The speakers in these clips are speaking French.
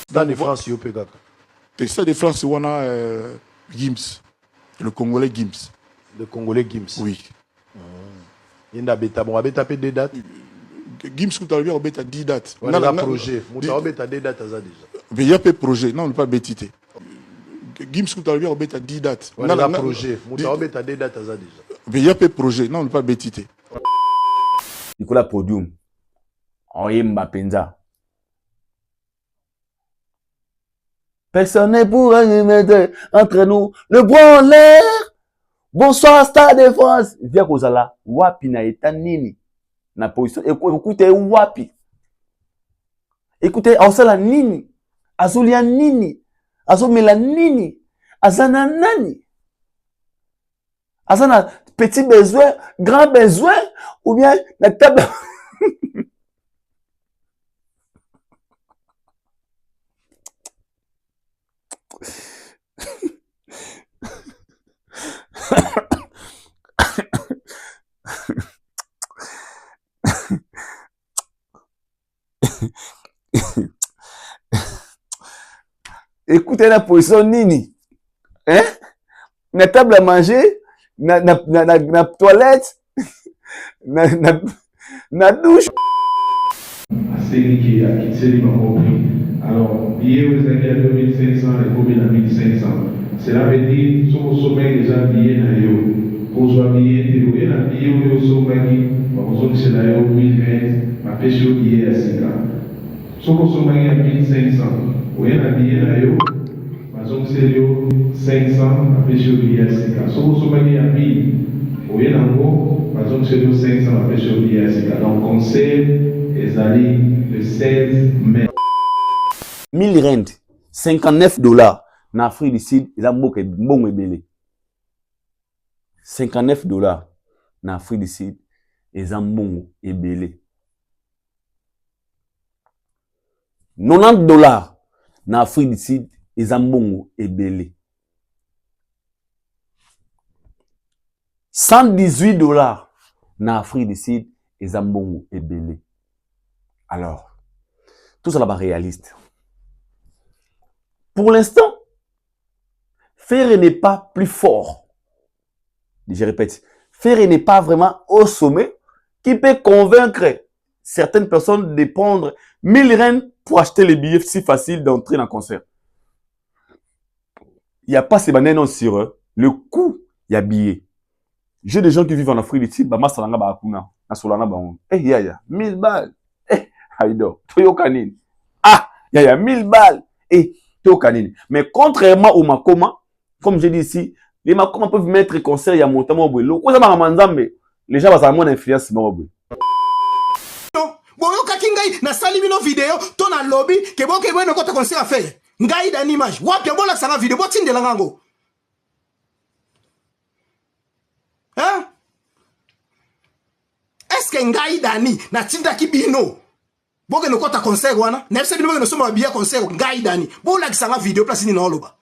Stade de France, yo pega. Le Stade de France, on a Gims, le Congolais Gims. Le Congolais Gims. Oui. Il y a bêta, bon, bêta peut des dates. Gims, tout à l'heure, on bêta 10 dates. On a un projet. On bêta des dates, ça déjà. Mais il y a pas de projet, non, on n'a pas bêtité. Gims, tout à l'heure, on bêta 10 dates. On a un projet. On bêta des dates, ça déjà. Mais il y a pas de projet, non, on n'a pas bêtité. Nicolas Podium. Oyemba Penza. Personne ne pourra nous mettre entre nous le bras en l'air. Bonsoir, Stade de France. Viens Kozala. Wapi na eta nini. Na position. Écoutez, wapi. Écoutez, Aosala nini. Azulia nini. Azomela nini. Azana nani. Azana petit besoin, grand besoin. Ou bien la table. Écoutez la position nini. Hein? Na table à manger, na toilette, na douche. Alors, billet aux à 2500 et combien à 1500. Cela veut dire, sur le sommet déjà billet na yo. Pour soit billet, tu as billet au sommet, par exemple, c'est là 1020, ma pêche au billet à 5 ans. Sur le sommet à 1500, ou un billet na yo, par exemple, c'est 500, ma pêche au billet à 5 ans. Sur le sommet à 1000, ou un gros, par exemple, c'est 500, ma pêche au billet à 5 ans. Donc, conseil, les alliés, le 16 mai. 1000 rand, 59 $. En Afrique du Sud, ils ont bon belé. 59 $ en Afrique du Sud, ils ont bon belé. 90 $ en Afrique du Sud, ils ont bon belé. 118 $ en Afrique du Sud, ils ont bon belé. Alors, tout ça là-bas réaliste. Pour l'instant, Ferré n'est pas plus fort. Je répète, Ferré n'est pas vraiment au sommet qui peut convaincre certaines personnes de prendre 1000 rand pour acheter les billets si faciles d'entrer dans le concert. Il n'y a pas ces bananes sur eux. Le coût, il y a billets. J'ai des gens qui vivent en Afrique du Sud, bah, salanga ba akuna, na solana ba on. Eh, ya, 1000 balles. Eh, Haïdo, Toyo Kanine. Ah, ya, 1000 balles. Eh, mais contrairement au Makoma, comme je dis ici, les Makoma peuvent mettre concert, il y a mon temps, les gens vont avoir moins d'influence. Boyoka kingai na sali bino video to na lobby ke boke bono kota concert affaire ngai da image wapi bola sanga video botindela ngango hein est-ce que ngai dani na tinda kibino boke no kota concert wana na bise bino no soma bia concert ngai dani bola kisanga video place ni na oloba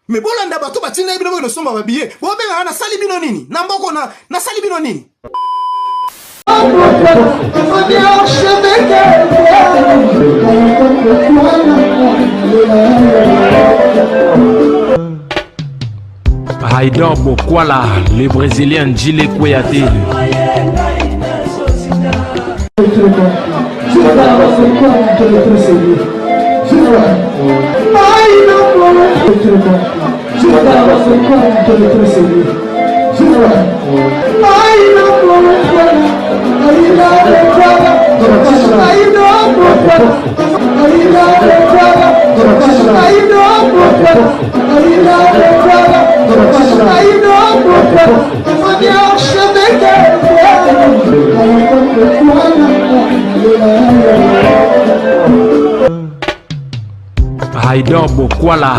mais bola nda bato batinda bino no soma ba bia bobe na sali bino nini na mboko na sali bino nini Haïdor Bokwala, le Brésilien Djile Kouyaté. Haïdor Bokwala.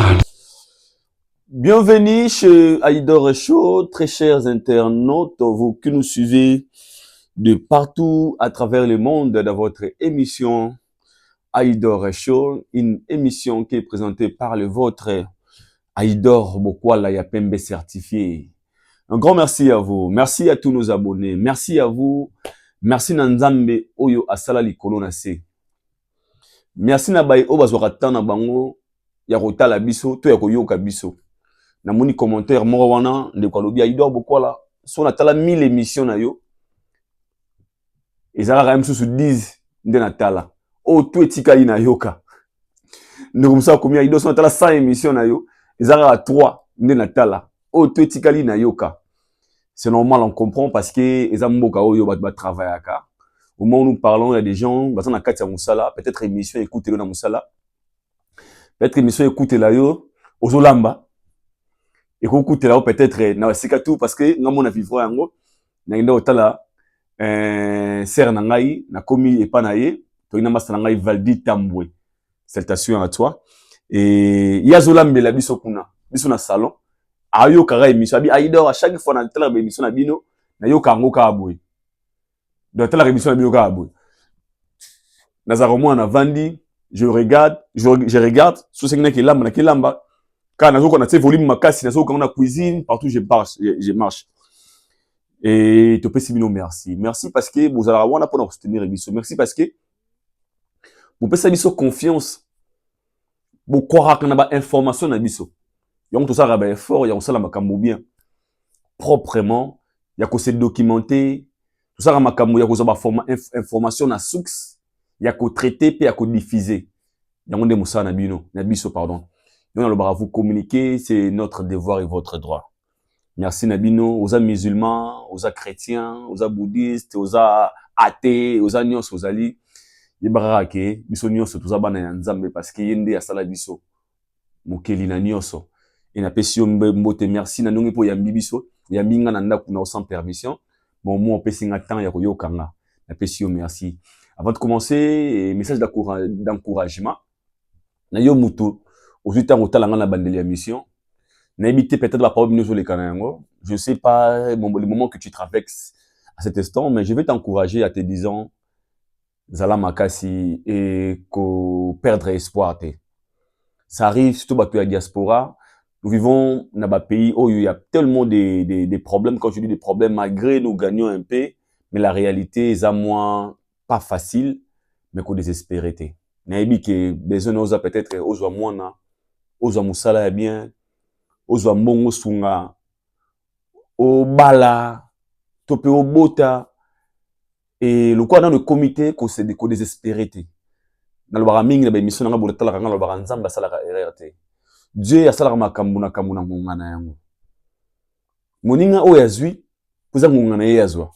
Bienvenue chez Haïdor Show, très chers internautes, vous qui nous suivez de partout à travers le monde dans votre émission Haïdor Show, une émission qui est présentée par le vôtre Haïdor Bokwala Yapembe certifié. Un grand merci à vous, merci à tous nos abonnés, merci à vous, merci Nanzambe Oyo Asala Likolo Nase. merci na baye o bazwaka temps na bango ya kotala biso to ya koyoka biso na moni commentaire moko wana ndeko alobi Aïdor Bokwala so na tala 1000 émissions na yo ezalaka même sous 10 nde na tala o to etikali na yoka ndeko musa komi Aïdor so na tala 100 émissions na yo ezalaka 3 nde na tala o to etikali na yoka. C'est normal, on comprend parce que les amboka oyo ba travailler aka. Au moment où nous parlons, il y a des gens, bah ça na katia musala, peut-être émission écoutez-le na musala. Peut-être émission écoutez-la yo ozolamba. Et ko écoutez-la peut-être na sikatu parce que ngamo na vivre yango na nda otala ser na ngai na komi epanaye to ina masana ngai Valdi Tambwe. Salutations à toi. Et yazolambela biso kuna, biso na salon. Ayo kara émission abi Aïdor à chaque fois na tela émission na bino na yo kango ka aboy dans tela émission na bino ka aboy nazaro moi na vandi je regarde sous ce qui lamba na kilamba quand nazo na volume makasi nazo na cuisine partout je marche et te pesi bino merci parce que vous allez avoir pour nous soutenir émission merci parce que vous pesi biso confiance vous croire que na ba information na biso donc tout ça a effort, il y a ça la makambo bien proprement, il y a que se documenter, tout ça la makambo il y a que ça information na source, il y a que traiter puis il y a que diffuser. Il y a des moussa na bino, na biso pardon. Nous allons vous communiquer, c'est notre devoir et votre droit. Merci Nabino, aux musulmans, aux chrétiens, aux bouddhistes, aux athées, aux nyons, aux ali. Yebarake, biso nyonso tout ça bana ya nzambe parce que yende ya sala biso. Mokeli na nyonso. Et na pesi mbote merci na nongi po yambi biso yambinga na ndaku na sans permission mon mot pesi nga temps ya koyokanga na pesi merci. Avant de commencer message d'encouragement na yo mutu aujourd'hui temps otala nga na bandeli ya mission na éviter peut-être la parole nous les kanango je sais pas le moment que tu traverses à cet instant mais je vais t'encourager à te disant zala makasi et ko perdre espoir te ça arrive surtout bato ya diaspora. Nous vivons dans un pays où il y a tellement des problèmes. Quand je dis des problèmes, malgré nous gagnons un peu, mais la réalité est à moins pas facile, mais qu'on désespéré. Naïbi que besoin nous a peut-être aux moana, aux musala bien, aux mongo sunga, au bala, topé au bota, et le quoi dans le comité qu'on s'est désespéré. Dans le baraming, la mission n'a pas de talent, dans le baranzamba, ça la RRT. Dieu a salaka makambo na kamuna ngana yango. Moninga o yazwi, kuza ngana yazwa.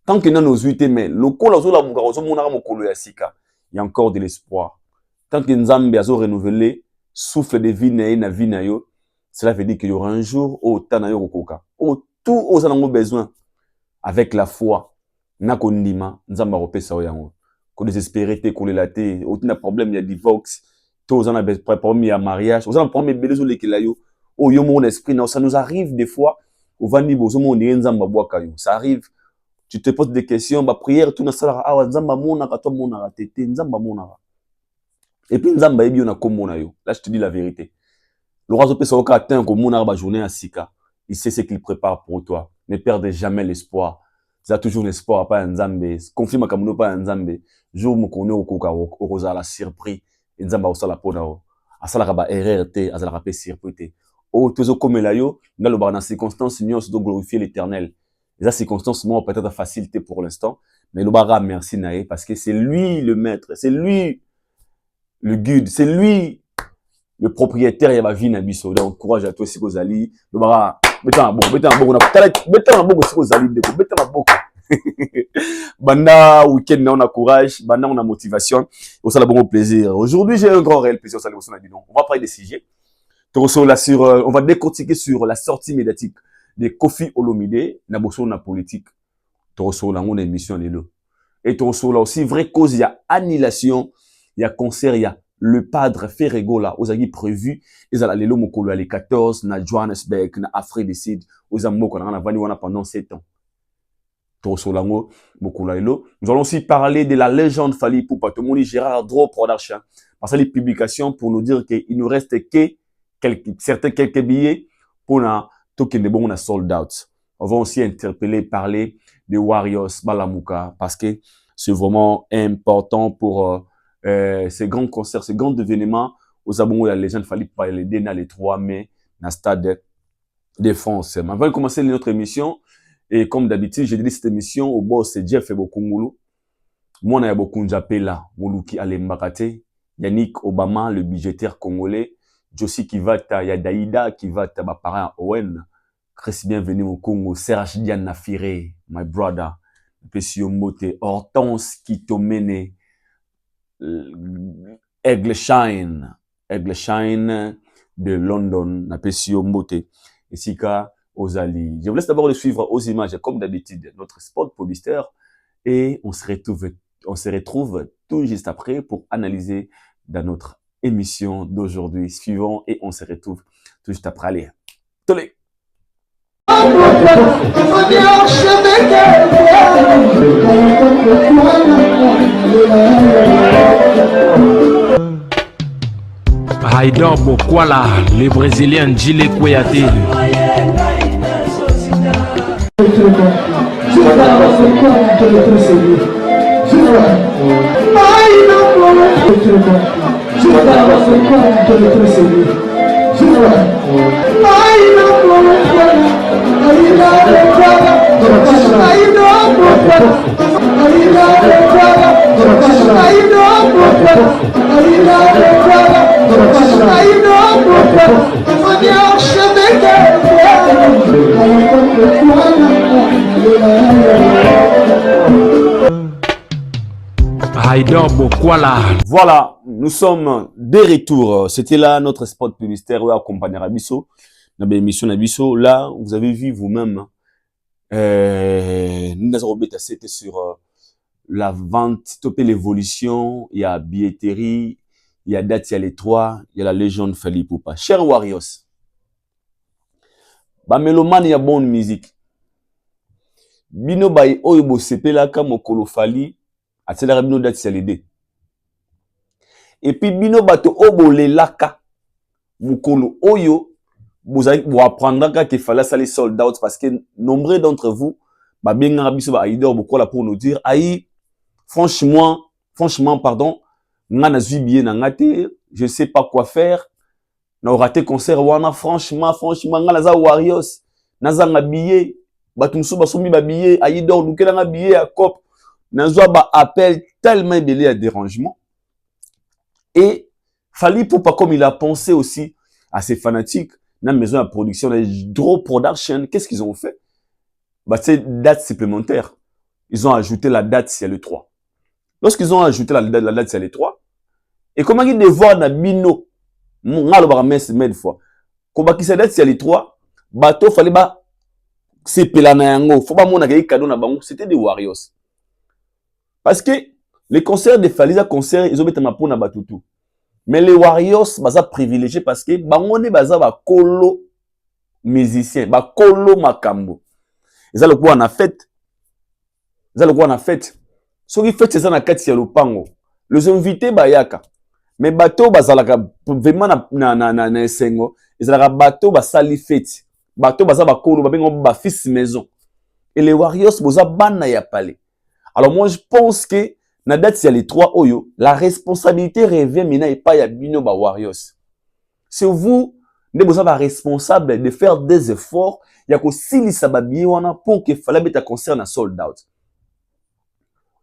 Tant que nano zwi te mais lokola ozola muka ozomona ka mokolo ya sika, il y a encore de l'espoir. Tant que Nzambe azo renouveler souffle de vie na vie na yo, cela veut dire qu'il y aura un jour au tanayo kokoka. Au tout aux anango besoin avec la foi. Na kondima Nzamba repesa o yango. Ko désespéré te ko lelaté, aucun problème il y a divorce. Tous on a problème à mariage, on a problème belezo lekelayo. Oh yo mon esprit non, ça nous arrive des fois au vandi bozo mon nzamba boaka yo. Ça arrive, tu te poses des questions, ba prière tout na sala ah nzamba mona ka to mona tete nzamba mona. Et puis nzamba ebi na komona yo. Là je te dis la vérité. Le roi pesa oka atteint ko mona ba journée à sika. Il sait ce qu'il prépare pour toi. Ne perdez jamais l'espoir. Ça a toujours l'espoir pas nzambe. Conflit makamuno pas nzambe. Jour mo kono okoka okoza la surprise. Nzamba osala pona o asala ba erreur te azala pe surprise o tozo comme la yo ngalo ba na circonstance nyos do glorifier l'Éternel. Les circonstances moi peut-être facilité pour l'instant mais le bara merci naé parce que c'est lui le maître, c'est lui le guide, c'est lui le propriétaire ya ba vie na biso. Donc courage à toi si kozali le bara beta bon na beta bon si kozali de beta bon. Banda week-end on a courage, banda on a motivation, on a bon plaisir. Aujourd'hui j'ai un grand réel plaisir. On va parler des sujets. On va décortiquer sur la sortie médiatique de Koffi Olomide, na bosso na politique. Toroso la mon émission lelo. Et toroso là aussi vraie cause il y a annulation, il y a concert, il y a le padre Ferrego là aux agues prévu, ils allaient lelo mokolo les 14 na Johannesburg na Afrique du Sud, aux amoko na vani wana pendant 7 ans. Nous allons aussi parler de la légende Fally Ipupa, tout le monde Gérard Dro Production, parce que les publications pour nous dire qu'il nous reste que quelques billets pour na token de bon on a sold out. On va aussi interpeller, parler de Warriors Balamuka parce que c'est vraiment important pour ces grands concerts, ces grands événements, aux abonnés, la légende, fallait pas les donner le 3 mai, dans le stade de France. Mais avant de commencer notre émission, et comme d'habitude, j'ai dit cette émission, au boss, c'est Jeff et Bokungulu. Moi, on a beaucoup Njapela, Moluki Alembakate, Yannick Obama, le budgétaire congolais, Josie Kivata, Yadaïda Kivata, ma parent Owen, Chris bienvenue au Congo, Serge Diana Firé, my brother, Pesio Mote, Hortense Kitomene, Aigle Shine de London, Pesio Mote, et Sika Ozali. Je vous laisse d'abord le suivre aux images, comme d'habitude, notre spot publicitaire, et on se retrouve tout juste après pour analyser dans notre émission d'aujourd'hui. Suivant et on se retrouve tout juste après. Allez, tolé. Haïdor Bokwala, le Brésilien Njile Kouyaté. Voilà, nous sommes de retour. C'était là notre spot publicitaire où accompagner Abisso. Dans l'émission Abisso, là, vous avez vu vous-même, c'était sur la vente, topé l'évolution, il y a billetterie, il y a date, il y a les 3, il y a la légende Fali Poupa. Chers Warriors, mélomane, il y a bonne musique. Bino Baye Oyobo Sepela Kamokolo Fali, a tel bino date, il y a les dés. Et puis bino bato obo le laka mukolo oyo vous apprendra qu'il fallait ça les sold out parce que nombreux d'entre vous ba bien rabiso ba idor bokola pour nous dire aïe franchement pardon ngana zubié na ngate je sais pas quoi faire na raté concert wana franchement ngana za Warriors naza ngabié batumso basomi ba billet aïdor lukela ngabié à cop nazo ba appel tellement belé à dérangement. Et Fali Poupa, comme il a pensé aussi à ses fanatiques, dans la maison de production, la Draw Production, qu'est-ce qu'ils ont fait? Bah, c'est date supplémentaire. Ils ont ajouté la date si elle est 3. Lorsqu'ils ont ajouté la date si elle est 3, et comment ils devaient voir na bino, moi le baramès mille fois, comment qui s'est date si elle est 3, bateau fallait ba c'est pelanayango, faut pas mon accueil cadeau na bango, c'était des Warriors. Parce que les concerts de Faliza concert, ils ont mis ma peau na batutu. Mais les Warriors, baza privilégiés parce que bangone baza ba kolo musicien, ba kolo makambo. Ils ont le quoi en a fait. Ce qui fait c'est ça na kati ya lopango. Les invités bayaka. Mais bateau bazalaka vraiment na sengo. Ils ont bateau ba sali fête. Bateau baza ba kolo ba bengo ba fils maison. Et les Warriors boza bana ya palais. Alors moi je pense que na date si les 3 oyo, la responsabilité revient maintenant et pas ya bino ba Warriors. C'est vous, vous avez responsable de faire des efforts, ya ko silisa ba biye wana pour que fallait beta concert na sold out.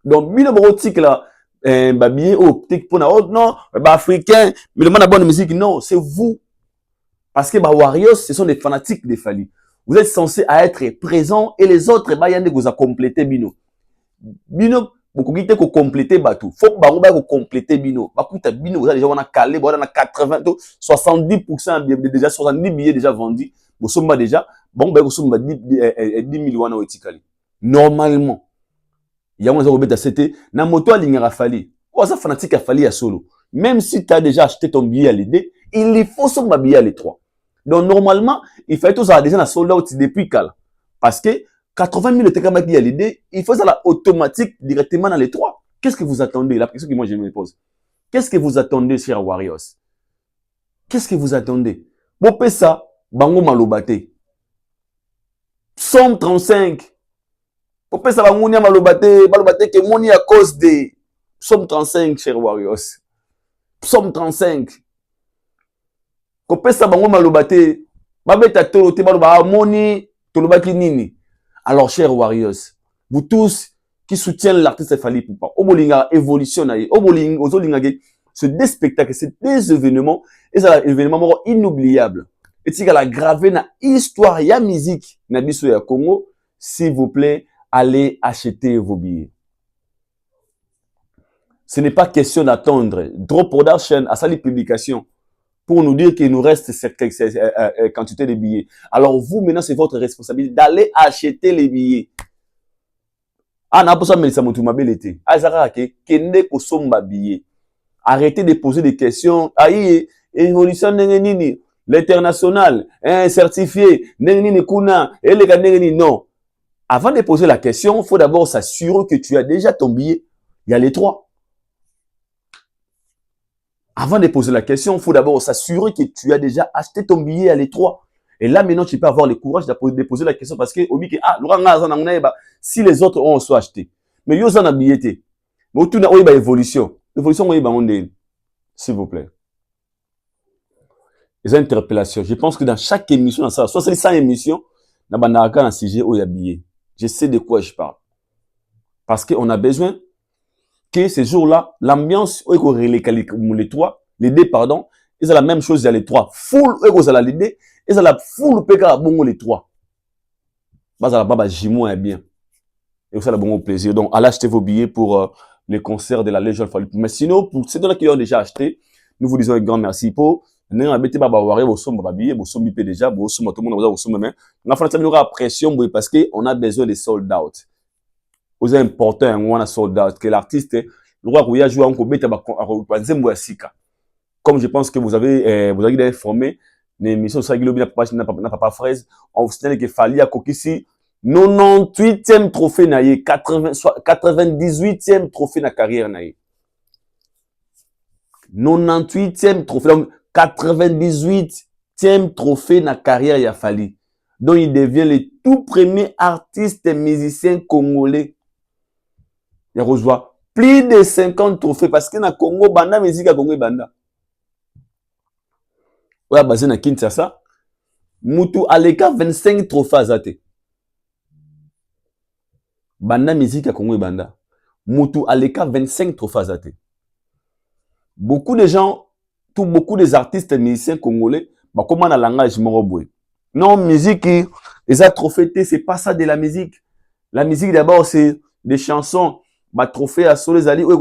Donc bino brotique là ba biye optique pour na non, ba africain, mais le monde a bonne musique non, c'est vous. Parce que ba Warriors, ce sont des fanatiques de Fali. Vous êtes censé être présent et les autres ba yande vous a complété bino. Bino beaucoup qui te compléter batou faut bango ba ko compléter bino bakuta bino vous avez déjà on a calé on a 80 70% déjà 70 billets déjà vendus vous sommes déjà bon ba ko somba 10 000 wana otikali normalement il y a un zéro beta c'était na moto alingara Fali oh ça fanatique a Fali à solo même si tu as déjà acheté ton billet à l'idée il faut somba billet à les 3 donc normalement il fallait tous avoir déjà na sold out depuis kala parce que 80 000 TKM qui a l'idée, il faut ça la automatique directement dans les 3. Qu'est-ce que vous attendez? La question que moi je me pose. Qu'est-ce que vous attendez, chers Warriors? Qu'est-ce que vous attendez? Bon, ça, bango malobate. 135. Bon, ça, bango malobate, malobate que moni à cause de Psaume 35, chers Warriors. Psaume 35. Kopesa bango malobate. Babeta tolo te baloba amoni tolobaki nini. Alors, chers Warriors, vous tous qui soutiennent l'artiste Fally Ipupa, obolinga évolution naie, obolinga ozolinga ce deux spectacles, ces deux événements, et c'est un événement inoubliable. Et si elle a gravé na histoire ya musique na biso ya Congo, s'il vous plaît, allez acheter vos billets. Ce n'est pas question d'attendre. Drop Production a sali publication pour nous dire qu'il nous reste cette quantité de billets. Alors vous, maintenant, c'est votre responsabilité d'aller acheter les billets. Ah, n'a pas ça, mais ça m'a tout ma belle été. Ah, ça a été kende ko somba billets. Arrêtez de poser des questions. Aïe, évolution nini, l'international, certifié, nini kuna, et les gars nini. Non. Avant de poser la question, il faut d'abord s'assurer que tu as déjà ton billet. Il y a les trois. Avant de poser la question, il faut d'abord s'assurer que tu as déjà acheté ton billet à l'étroit. Et là, maintenant, tu peux avoir le courage de poser la question parce que, si les autres ont aussi acheté. Mais ils ont un billet. Mais tout n'a pas évolution. Évolution, s'il vous plaît. Les interpellations. Je pense que dans chaque émission, dans ça, soit c'est 100 émissions, dans un sujet où il y a billet. Je sais de quoi je parle. Parce qu'on a besoin que ces jours-là, l'ambiance, les trois, les deux, pardon, ils ont la même chose, il y a les trois. Full, ils ont la l'idée, ils ont la full, les trois. Bah, ça va, Jimo est bien. Et ça, la bon plaisir. Donc, allez acheter vos billets pour les concerts de la Légion Fally Ipupa. Mais sinon, pour ceux qui ont déjà acheté, nous vous disons un grand merci pour. Nous avons été billets, déjà, tout le monde a besoin de on a fait une pression parce qu'on a besoin de sold out. Vous avez important on a sold out que l'artiste le roi Rouya joue encore bête comme je pense que vous avez formé l'émission sur n'a pas fraise on vous signale que Fally a ici 98e trophée naïe 98e trophée na carrière naïe 98e trophée donc 98e trophée na carrière ya Fally donc il devient le tout premier artiste musicien congolais. Il reçoit plus de 50 trophées parce que na Congo, banda musique à Congo banda. Ouais, basé na Kinshasa. Mutu aleka 25 trophées azate. Banda musique à Congo banda. Mutu aleka 25 trophées azate. Beaucoup de gens, beaucoup des artistes musiciens congolais, bah comment na langage moroboué. Non, musique, les trophées, c'est pas ça de la musique. La musique d'abord, c'est des chansons. Trophée à Soles Ali, moi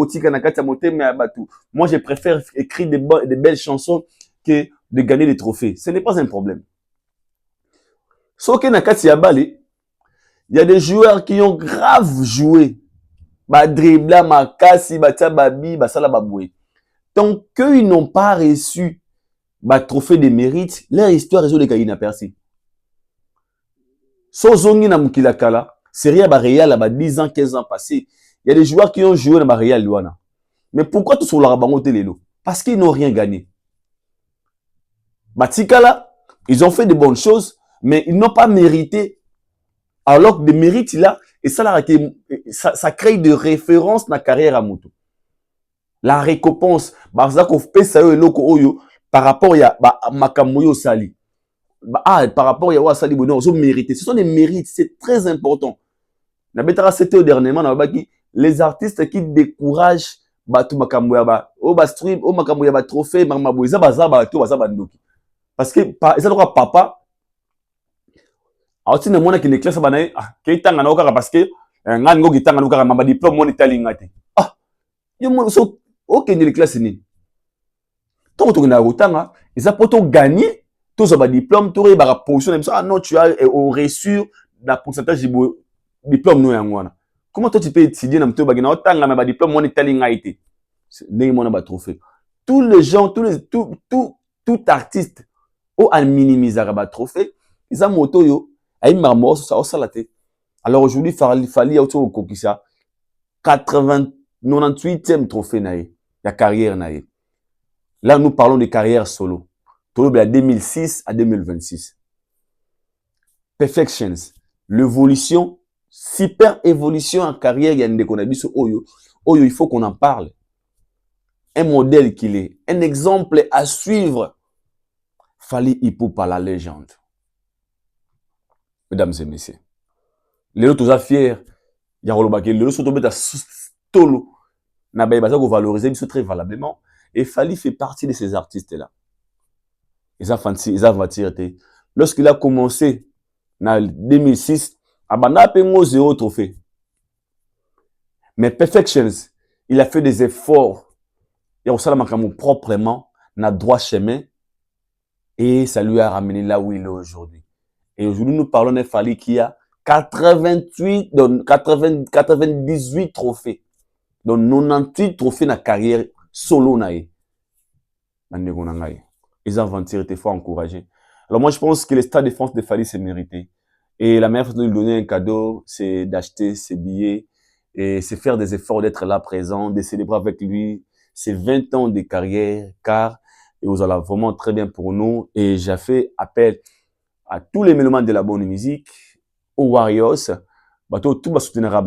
je préfère écrire des belles chansons que de gagner des trophées. Ce n'est pas un problème. Sauf que Nakati Yabali, il y a des joueurs qui ont grave joué. Dribla, Makasi, Babi, Basala Baboué. Tant qu'ils n'ont pas reçu trophée de mérite, leur histoire est sur les cas inaperçus. Sozongi na Mukilakala, c'est rien Réal, 10 ans, 15 ans passés. Il y a des joueurs qui ont joué dans le Real Luana. Mais pourquoi tout sur la rabangote Lelo? Parce qu'ils n'ont rien gagné. Batikala, ils ont fait de bonnes choses, mais ils n'ont pas mérité. Alors que des mérites là, et ça crée de références dans la carrière à Moutou. La récompense, par rapport à Makamoyo Sali. Par rapport à Sali, ils ont mérité. Ce sont des mérites, c'est très important. C'était au dernièrement, les artistes qui découragent tout makamboya stream makamboya trophée mamaboya parce que ça papa autina mona qui classe banae qui tanga na okaka parce que ngani ngo kitanga na okaka mama diplôme moni talingate yo mo so okende les classes ni to to na otanga ils a poto gagner tous ba diplôme to ba position non tu as au reçu la pourcentage de diplôme no yangwana. Comment toi tu peux étudier dans le bagage autant mais diplôme mon italien a été n'est mon ba trophée. Tous les gens tout artiste au en minimiser ba trophée ils a moto yo ay marmor ça au salaté. Alors aujourd'hui Fally auto kokisa 98e trophée naé la carrière naé. Là nous parlons de carrière solo. Tout de 2006 à 2026. Perfections, l'évolution super évolution en carrière, il y a des konabiso oyo Oh, il faut qu'on en parle. Un modèle qu'il est, un exemple à suivre. Fally Ipupa, la légende. Mesdames et messieurs, les autres sont fiers. Il y a les autres sont tombés à Stolo. Na ba ko valoriser biso très valablement. Et Fally fait partie de ces artistes-là. Ils ont lorsqu'il a commencé en 2006, Abana Pengo 0 trophée. Mais Perfections, il a fait des efforts. Et on s'est proprement, na droit chemin. Et ça lui a ramené là où il est aujourd'hui. Et aujourd'hui, nous parlons de Fally qui a 98 trophées. Donc 98 trophées dans la carrière solo. Les aventures étaient fort encouragés. Alors moi, je pense que le stade de France de Fally, c'est mérité. Et la meilleure façon de lui donner un cadeau, c'est d'acheter ses billets et c'est faire des efforts d'être là présent, de célébrer avec lui ses 20 ans de carrière, car et vous allez vraiment très bien pour nous. Et j'ai fait appel à tous les mélomanes de la bonne musique, aux Warriors, tout va soutenir la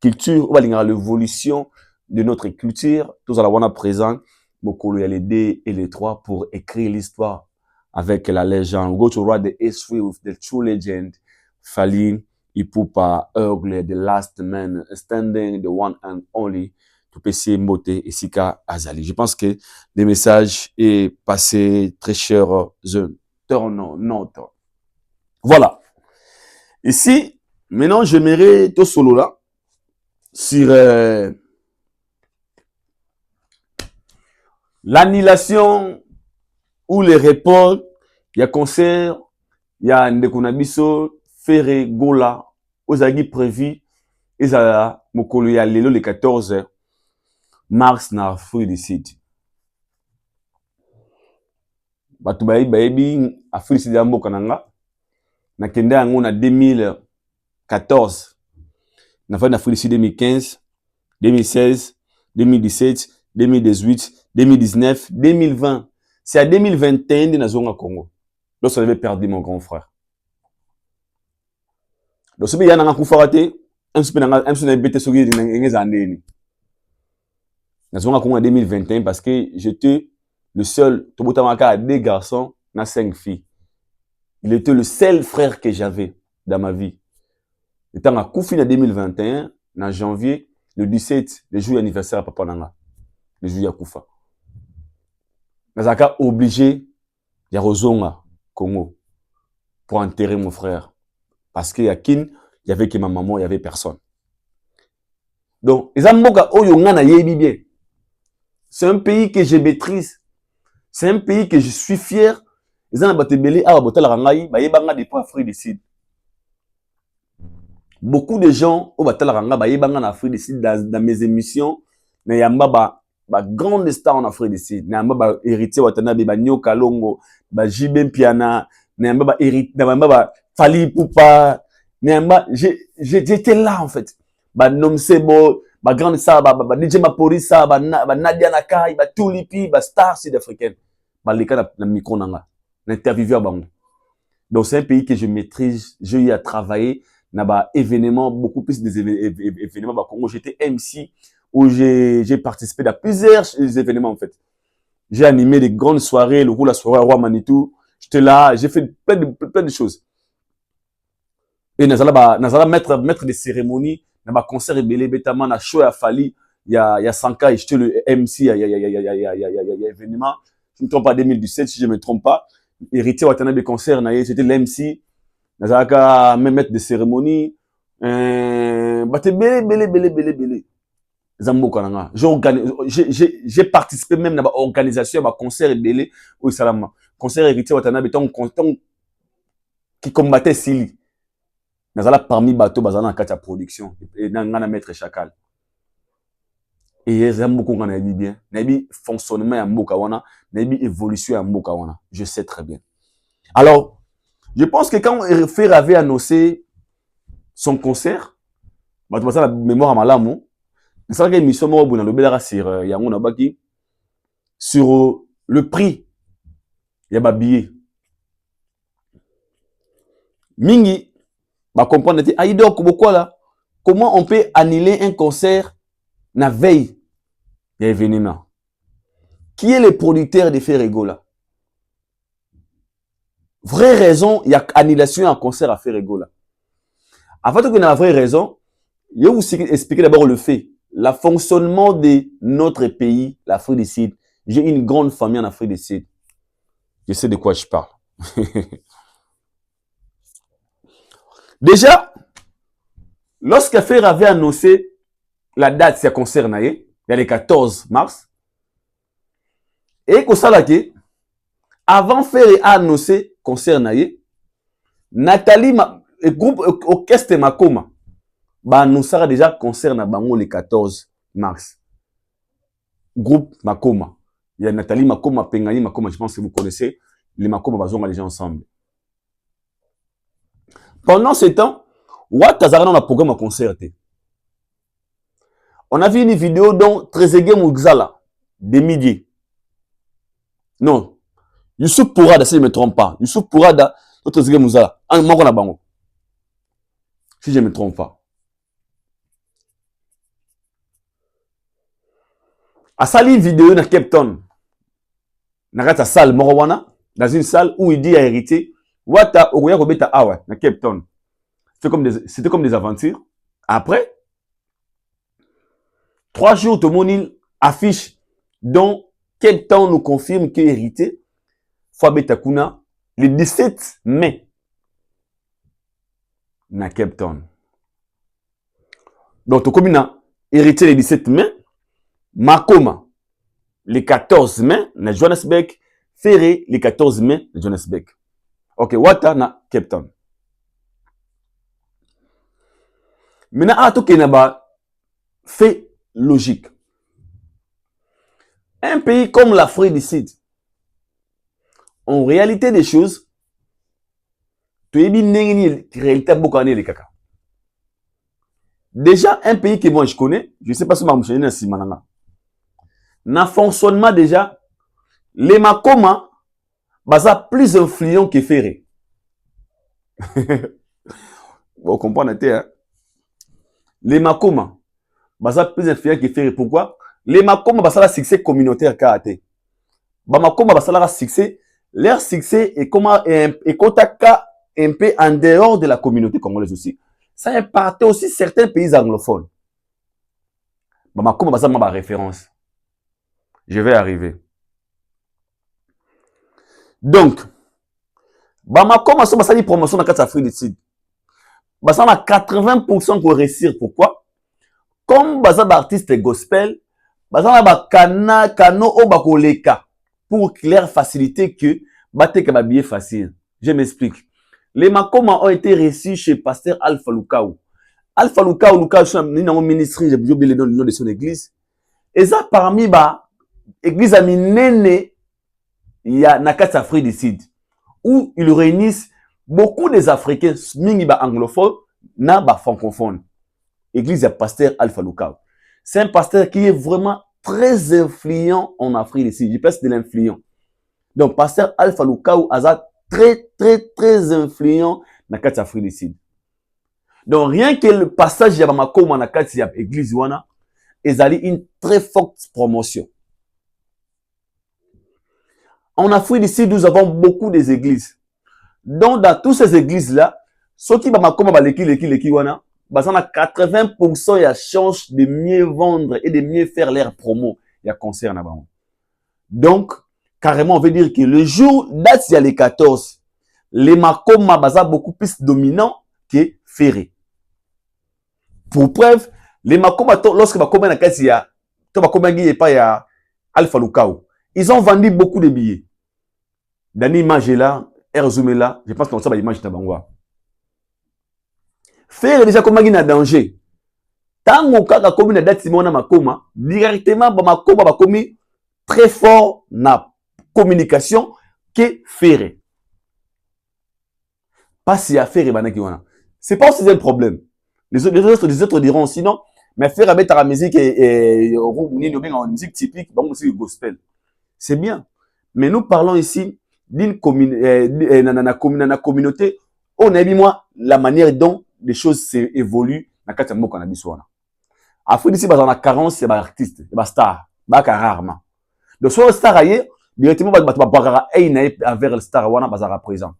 culture, l'évolution de notre culture. Tous allons présent, Mokolo, il y a les 2 et les 3 pour écrire l'histoire avec la légende. Go to write the history with the true legend, Fally Ipupa, Ugly, the last man standing, the one and only, Tupesi Mbote et Sika Azali. Je pense que le message est passé, très cher internaute. Voilà. Ici, maintenant, j'aimerais tout solo là, sur l'annulation ou les reports. Il y a concert, il y a Ndekonabiso, Ferre, Gola, Ozagi prévu, et ça, Mokolo ya lelo le 14 mars na Afrique du Sud. Batu baebi Afrique du Sud ya mboka nanga. Na kende yango na 2014. Na fait na Afrique du Sud 2015, 2016, 2017, 2018, 2019, 2020. C'est à 2021 de Nazonga Congo. Lorsqu'on avait perdu mon grand frère. Donc, ce que yana kufarate, un peu bête sur les années. Nazonga Congo en 2021 parce que j'étais le seul, Tobotamaka a 2 garçons, na 5 filles. Il était le seul frère que j'avais dans ma vie. Étant à Koufi en 2021, en janvier, le 17, le jour anniversaire à Papa Nanga. Le jour Yakoufa. Nazaka obligé de Rozonga, Congo, pour enterrer mon frère. Parce qu'il y a Kin, il y avait que ma maman, il y avait personne. Donc, les Amboka Oyongana Yebi bien. C'est un pays que je maîtrise. C'est un pays que je suis fier. Les Ambatebele, Abotala Rangaï, Bayebanga des poids Afrique du Sud. Beaucoup de gens au Batala Ranga, Bayebanga en Afrique du Sud, dans mes émissions, mais Yamba, grande star en Afrique du Sud. Yamba, héritier Watanabe, Nyo Kalongo, Jibem Piana, Yamba, héritier, Yamba, Fally Ipupa, Yamba, j'étais là en fait. Nom Sebo, grande star, DJ Maporisa, Nadia Nakai, Tulipi, star sud-africaine. Les cas na micro nanga, l'intervieweur bango. Donc c'est un pays que je maîtrise, j'ai eu à travailler, n'a événements, beaucoup plus des événements au Congo. J'étais MC où j'ai participé à plusieurs événements en fait. J'ai animé des grandes soirées, le coup la soirée Roi Manitou, j'étais là, j'ai fait plein de choses. Et Nazala mettre des cérémonies, n'a concert belé bétaman na show à Fally, il y a 5 ans, j'étais le MC, il y a événement. Je ne me trompe pas, 2017, si je ne me trompe pas. Héritier Watanabe concert, c'était l'MC. Nazaka même mettre des cérémonies. Bate belé. Zambo kananga. J'ai participé même dans l'organisation, dans concert belé au Salama. Concert Héritier Watanabe, qui combattait Sili. Nazala parmi bateau, bazana en la production. Et dans la maître Chakal. Et j'aime beaucoup quand on a dit bien. Nabi fonctionnement à Mbokawana, nabi évolution à Mbokawana. Je sais très bien. Alors, je pense que quand Ferre avait annoncé son concert, bah tu vois ça la mémoire à Malamo. C'est ça que l'émission moi au le sur Yango Nabaki sur le prix. Il y a billet. Mingi va comprendre Aïdo pourquoi là. Comment on peut annuler un concert na veille il y a événement. Qui est le producteur de Ferregola? Vraie raison, il y a annulation en concert à Ferregola. Avant que la vraie raison, je vais vous expliquer d'abord le fait. Le fonctionnement de notre pays, l'Afrique du Sud. J'ai une grande famille en Afrique du Sud. Je sais de quoi je parle. Déjà, lorsque Fer avait annoncé la date, c'est concert, il y a le 14 mars. Et que ça, avant Fer a annoncé concert, Nathalie, le groupe orchestre Makoma, annoncera déjà concert na bango le 14 mars. Groupe Makoma. Il y a Nathalie Makoma, Pengani Makoma, je pense que vous connaissez. Les Makoma bazonga les gens ensemble. Pendant ce temps, Ouattazara dans le programme à concert. On a vu une vidéo dont Trezeguet Mouxala, de midi. Non. Youssouf Pourada, si je ne me trompe pas. Youssouf Pourada, Trezeguet Mouxala. Si je ne me trompe pas. A sali une vidéo dans Cape Town. Dans une salle, Morowana, dans une salle où il dit à hériter, Wata, Ogoya Robeta Awa, dans Cape Town. C'était comme des aventures. Après, 3 jours, tout le monde affiche dont Cape Town nous confirme qu'il est hérité. Fabeta Kuna, le 17 mai, dans Cape Town. Donc, tout le monde a hérité le 17 mai. Makoma, le 14 mai, na Johannesburg. Ferré, le 14 mai, na Johannesburg. Ok, Wata na Cape Town. Maintenant, à tout Kenaba, fait logique. Un pays comme l'Afrique du Sud, en réalité des choses, tu es bien réalité beaucoup les caca. Déjà, un pays que moi je connais, je ne sais pas si je suis si mananga. Na fonctionnement déjà, les Makoma, basa plus influent que Ferré. Vous comprenez, hein? Les Makoma, basa plus influent que Ferré. Pourquoi? Les Makoma, basa la succès communautaire KAT. Ba Makoma, basa la succès. Leur succès est comme un peu en dehors de la communauté congolaise aussi. Ça impacte aussi certains pays anglophones. Ba Makoma, basa ma référence. Je vais arriver. Donc, Makoma, ça une promotion dans l'Afrique du Sud. Ça a 80% pour réussir. Pourquoi? Comme ça artiste gospel, ça a cano au bakoleka pour leur faciliter que batek ba billet facile. Je m'explique. Les Makoma ont été reçus chez pasteur Alpha Lukao. Alpha Lukao, c'est un ministre, j'ai oublié le nom de son église. Et ça parmi église à Minene, il y a Nakata Afrique du Sud, où ils réunissent beaucoup des Africains, mingiba anglophones, na francophones. Église à pasteur Alpha Lukao. C'est un pasteur qui est vraiment très influent en Afrique du Sud. Je pense de l'influent. Donc, pasteur Alpha Lukao a très influent Nakata Afrique du Sud. Donc, rien que le passage de Makoma Nakata église wana, ils ont une très forte promotion. En Afrique du Sud, nous avons beaucoup des églises. Donc, dans toutes ces églises-là, ceux qui Makoma leki wana, on a 80% il y a chance de mieux vendre et de mieux faire leur promo. Il y a concert là-bas. Donc, carrément, on veut dire que le jour, date il y a les 14, les Makoma baza beaucoup plus dominants que Ferré. Pour preuve, les Makoma, lorsque Makoma na kasi ya, to Makoma ngi pas ya Alpha Lukao, ils ont vendu beaucoup de billets. Dans l'image là, zoomé là, je pense qu'on sait l'image de Bangwa. Ferré déjà comme un danger. Tant qu'on a commis la date Simona Makoma, directement Makoma va commis très fort na communication que Ferré. Pas si à Ferré banaki wana. C'est pas aussi un problème. Les autres diront sinon, mais Ferré avec la musique et en musique typique, bon musique gospel. C'est bien. Mais nous parlons ici d'une communauté. On a dit moi la manière dont les choses évoluent dans le cannabis. Afrique d'ici, bah, on a carence, c'est artiste, c'est star, bah, rarement. Donc, soit le star ailleurs, directement, bah, vers le star, on a présent.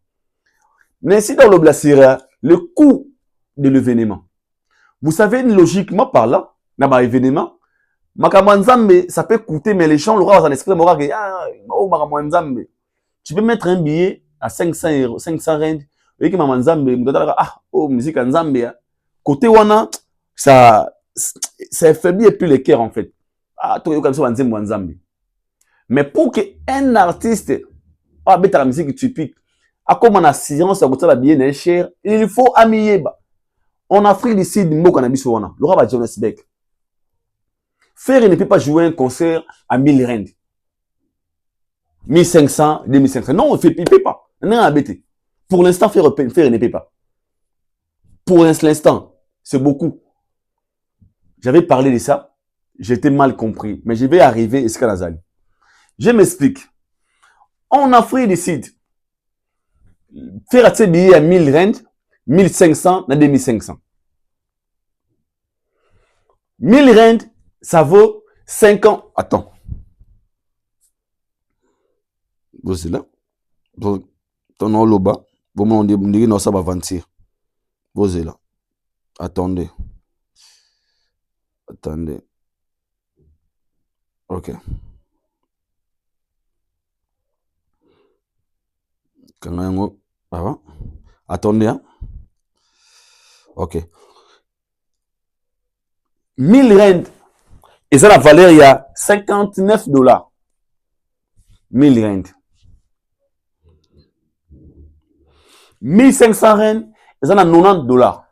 Mais si dans le coût de l'événement, vous savez, logiquement parlant, dans l'événement, ça peut coûter, mais les gens, l'aura dans l'esprit, tu peux mettre un billet à 500 euros, 500 rand, et que musique en Zambie, côté wana, ça affaiblit plus les cœurs, en fait. Mais pour qu'un artiste, la musique typique, comme en assurance, ça bien cher, il faut amier. En Afrique du Sud, Laura va Johannesburg. Faire ne peut pas jouer un concert à 1000 rand. 1500, 2500. Non, il ne peut pas. Pour l'instant, faire ne peut pas. Pour l'instant, c'est beaucoup. J'avais parlé de ça. J'étais mal compris. Mais je vais arriver à ce qu'on a. Je m'explique. En Afrique du Sud, faire un billet à 1000 rand, 1500, 2500. 1000 rand, ça vaut 5 ans. Attends. Vous êtes là. Ton nom là bas. Vous m'en dites, non, ça va mentir. Vous êtes là. Attendez. Attendez. Ok. Attendez. Hein? Ok. 1000 rand. Et ça, la valeur, il y a 59 $. 1000 rand. 1500 rand, ils en a 90 $.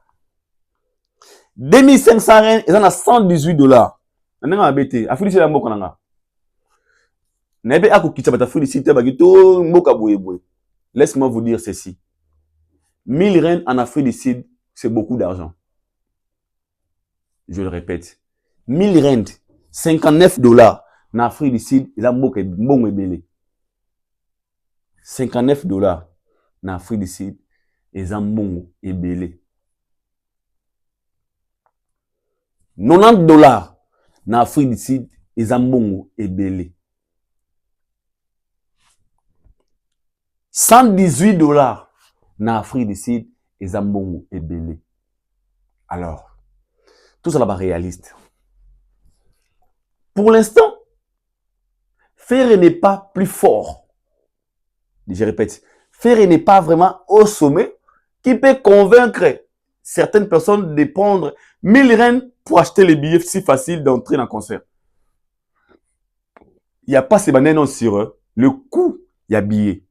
2500 rand, ils en a 118 $. Nanga abete, afili c'est la mboka nanga. Nebe akukitsa bata afili c'est bagito mboka boye boye. Laisse-moi vous dire ceci. 1000 rand en Afrique du Sud, c'est beaucoup d'argent. Je le répète. 1000 rand, 59 $ en Afrique du Sud, il a mboka mbongo ebele. 59 $ en Afrique du Sud, ils ont mbongo ebele. 90 $ en Afrique du Sud, ils ont mbongo ebele. 118 $ en Afrique du Sud, ils ont mbongo ebele. Alors, tout ça là-bas réaliste. Pour l'instant, Ferré n'est pas plus fort. Je répète, Ferré n'est pas vraiment au sommet qui peut convaincre certaines personnes de prendre 1000 rand pour acheter les billets si faciles d'entrer dans le concert. Il n'y a pas ces bananes sur eux. Le coût, il y a billets.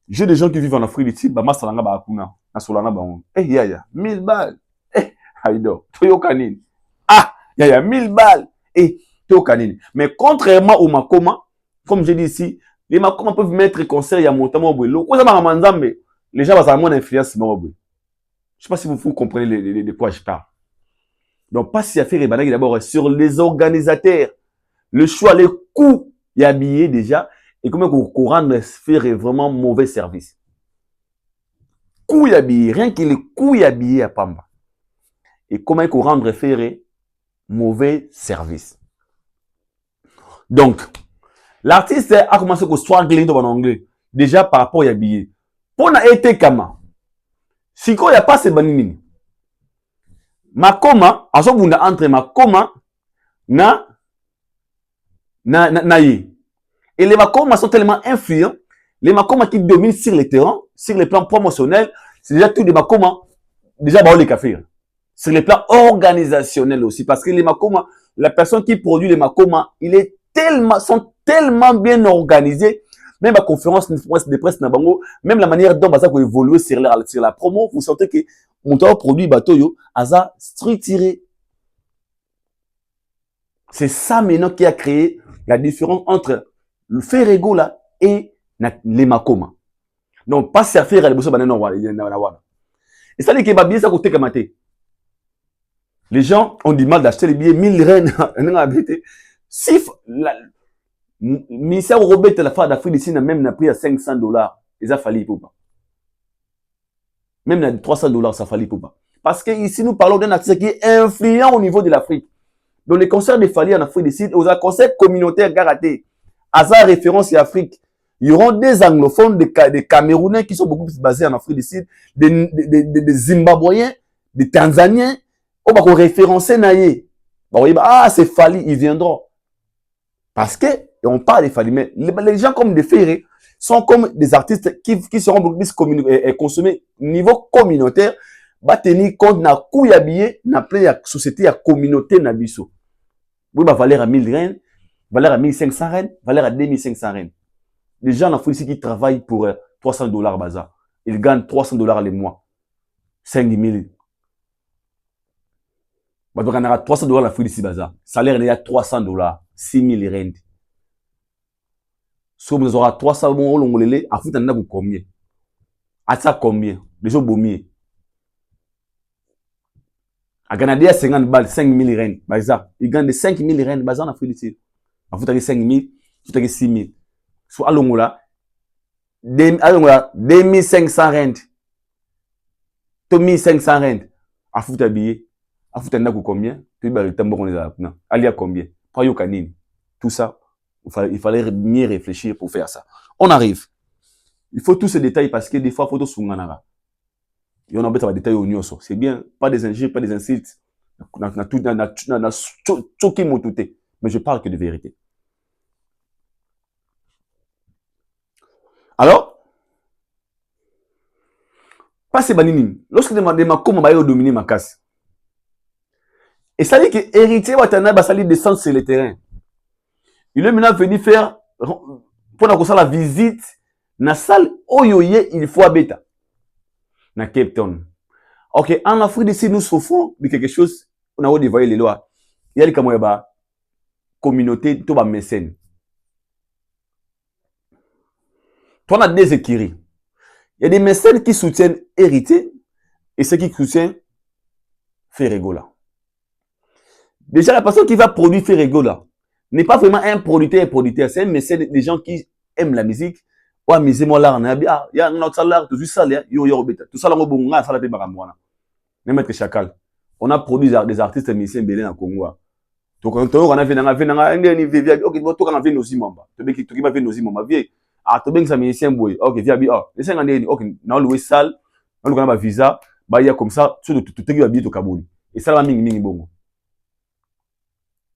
J'ai des gens qui vivent en Afrique du Sud, bah, salanga ba akuna, na solana ba on. Eh, ya, 1000 balles. Eh, Haïdo, Toyo Kanine. Ah, ya, 1000 balles. Eh, Toyo Kanine. Mais contrairement au Makoma, comme je dis ici, les Makoma peuvent mettre concert, il y a montamment au boulot. Les gens vont avoir une influence. Je ne sais pas si vous comprenez de quoi je parle. Donc, pas si à faire d'abord sur les organisateurs, le choix, les coûts, il y a habillé déjà, et comment vous rendre faire vraiment mauvais service. Coût y habillé, rien que les coûts y habillé à Pamba. Et comment vous rendre faire mauvais service. Donc, l'artiste a commencé à struggler en anglais, déjà par rapport à habillé. Pour n'a été kama. Si il n'y a pas ces banini. Makoma, à ce moment entre Makoma, na ye. Et les Makoma sont tellement influents, les Makoma qui dominent sur les terrains, sur les plans promotionnels, c'est déjà tout des Makoma, déjà bah, les cafés. Sur les plans organisationnels aussi, parce que les Makoma, la personne qui produit les Makoma, sont tellement bien organisés, même la conférence de presse, même la manière dont ça peut évoluer sur la promo, vous sentez que mon produit Batoyo a structuré. C'est ça maintenant qui a créé la différence entre le Ferrego là et les Makoma. Donc, pas si à faire les bossons et ça dit que bien ça coûte comme les gens ont du mal d'acheter les billets 1000 rennes. Si le ministère Robert la fois d'Afrique du Sud même n'a pris à 500 $, ils a fallu pour pas. Même à 300 $, ça fallait pour pas. Parce que ici nous parlons d'un artiste qui est influent au niveau de l'Afrique. Dans les concerts de Fally en Afrique du Sud, aux concerts communautaires karaté, à sa référence et Afrique, il y aura des anglophones, des Camerounais qui sont beaucoup plus basés en Afrique du Sud, des Zimbabwéens, des Tanzaniens, on va référencer Naye. Ah, c'est Fally, ils viendront. Parce que, et on parle de Fally, mais les gens comme des Ferré sont comme des artistes qui seront beaucoup plus consommés au niveau communautaire, va tenir compte na coût ya billet, na plein ya société ya communauté na biso. Oui, va valer à 1000 rennes, valeur à 1500 rennes, valeur à 2500 rennes. Les gens en Afrique ici qui travaillent pour $300 bazar, ils gagnent $300 le mois. 5000. Bah, donc, on aura $300 en Afrique ici bazar. Salaire est à $300, 6000 rennes. Si vous aurez 300 €, à foutre en a combien? À ça combien? Les gens bombiers. À Canada, 50 balles, 5000 rennes. Bazar. Ils gagnent de 5000 rennes bazar en Afrique ici. À foutre 5000, à foutre 6000. Soit à l'ongola, 2500 rennes. 2500 rennes. À foutre habillé. À foutre en a combien? Tu vas le temps qu'on est là. Ali à combien? Pas yo canine. Tout ça. Il fallait mieux réfléchir pour faire ça. On arrive. Il faut tous ces détails parce que des fois, il faut tout sunganara. Et on a besoin de détails au nyoso. C'est bien, pas des injures, pas des insultes. Mais je parle que de vérité. Alors, passez banini. Lorsque demandez ma comment va dominer ma casse. Et ça dit que héritier Watana va salir descendre sur le terrain. Il est maintenant venu faire, pour la visite, na salle Oyoye, il faut habiter. Na Cape Town. Ok, en Afrique d'ici, nous souffrons de quelque chose, on a dévoilé les lois. Il y a des communautés, tout va mécène. Toi, on a des écrits. Il y a des mécènes qui soutiennent héritier et ceux qui soutiennent Ferregola. Déjà, la personne qui va produire Ferregola n'est pas vraiment un producteur, c'est un mécène des gens qui aiment la musique. Ouais, mais c'est moi là, il y a un autre salaire, tout ça, tout ça, on a salaire de Baramouana. Même Chakal. On a produit des artistes musiciens belés en Congo. Donc, on a vu, ok, on a vu nos imambas. Tu vas vu nos imambas. Ah, tu vas musicien boy. Ok, via les 5 années, ok, on a loué salle, on a un visa, bah, il y a comme ça, tout est habillé au Kaboul. Et ça, la ming bongo.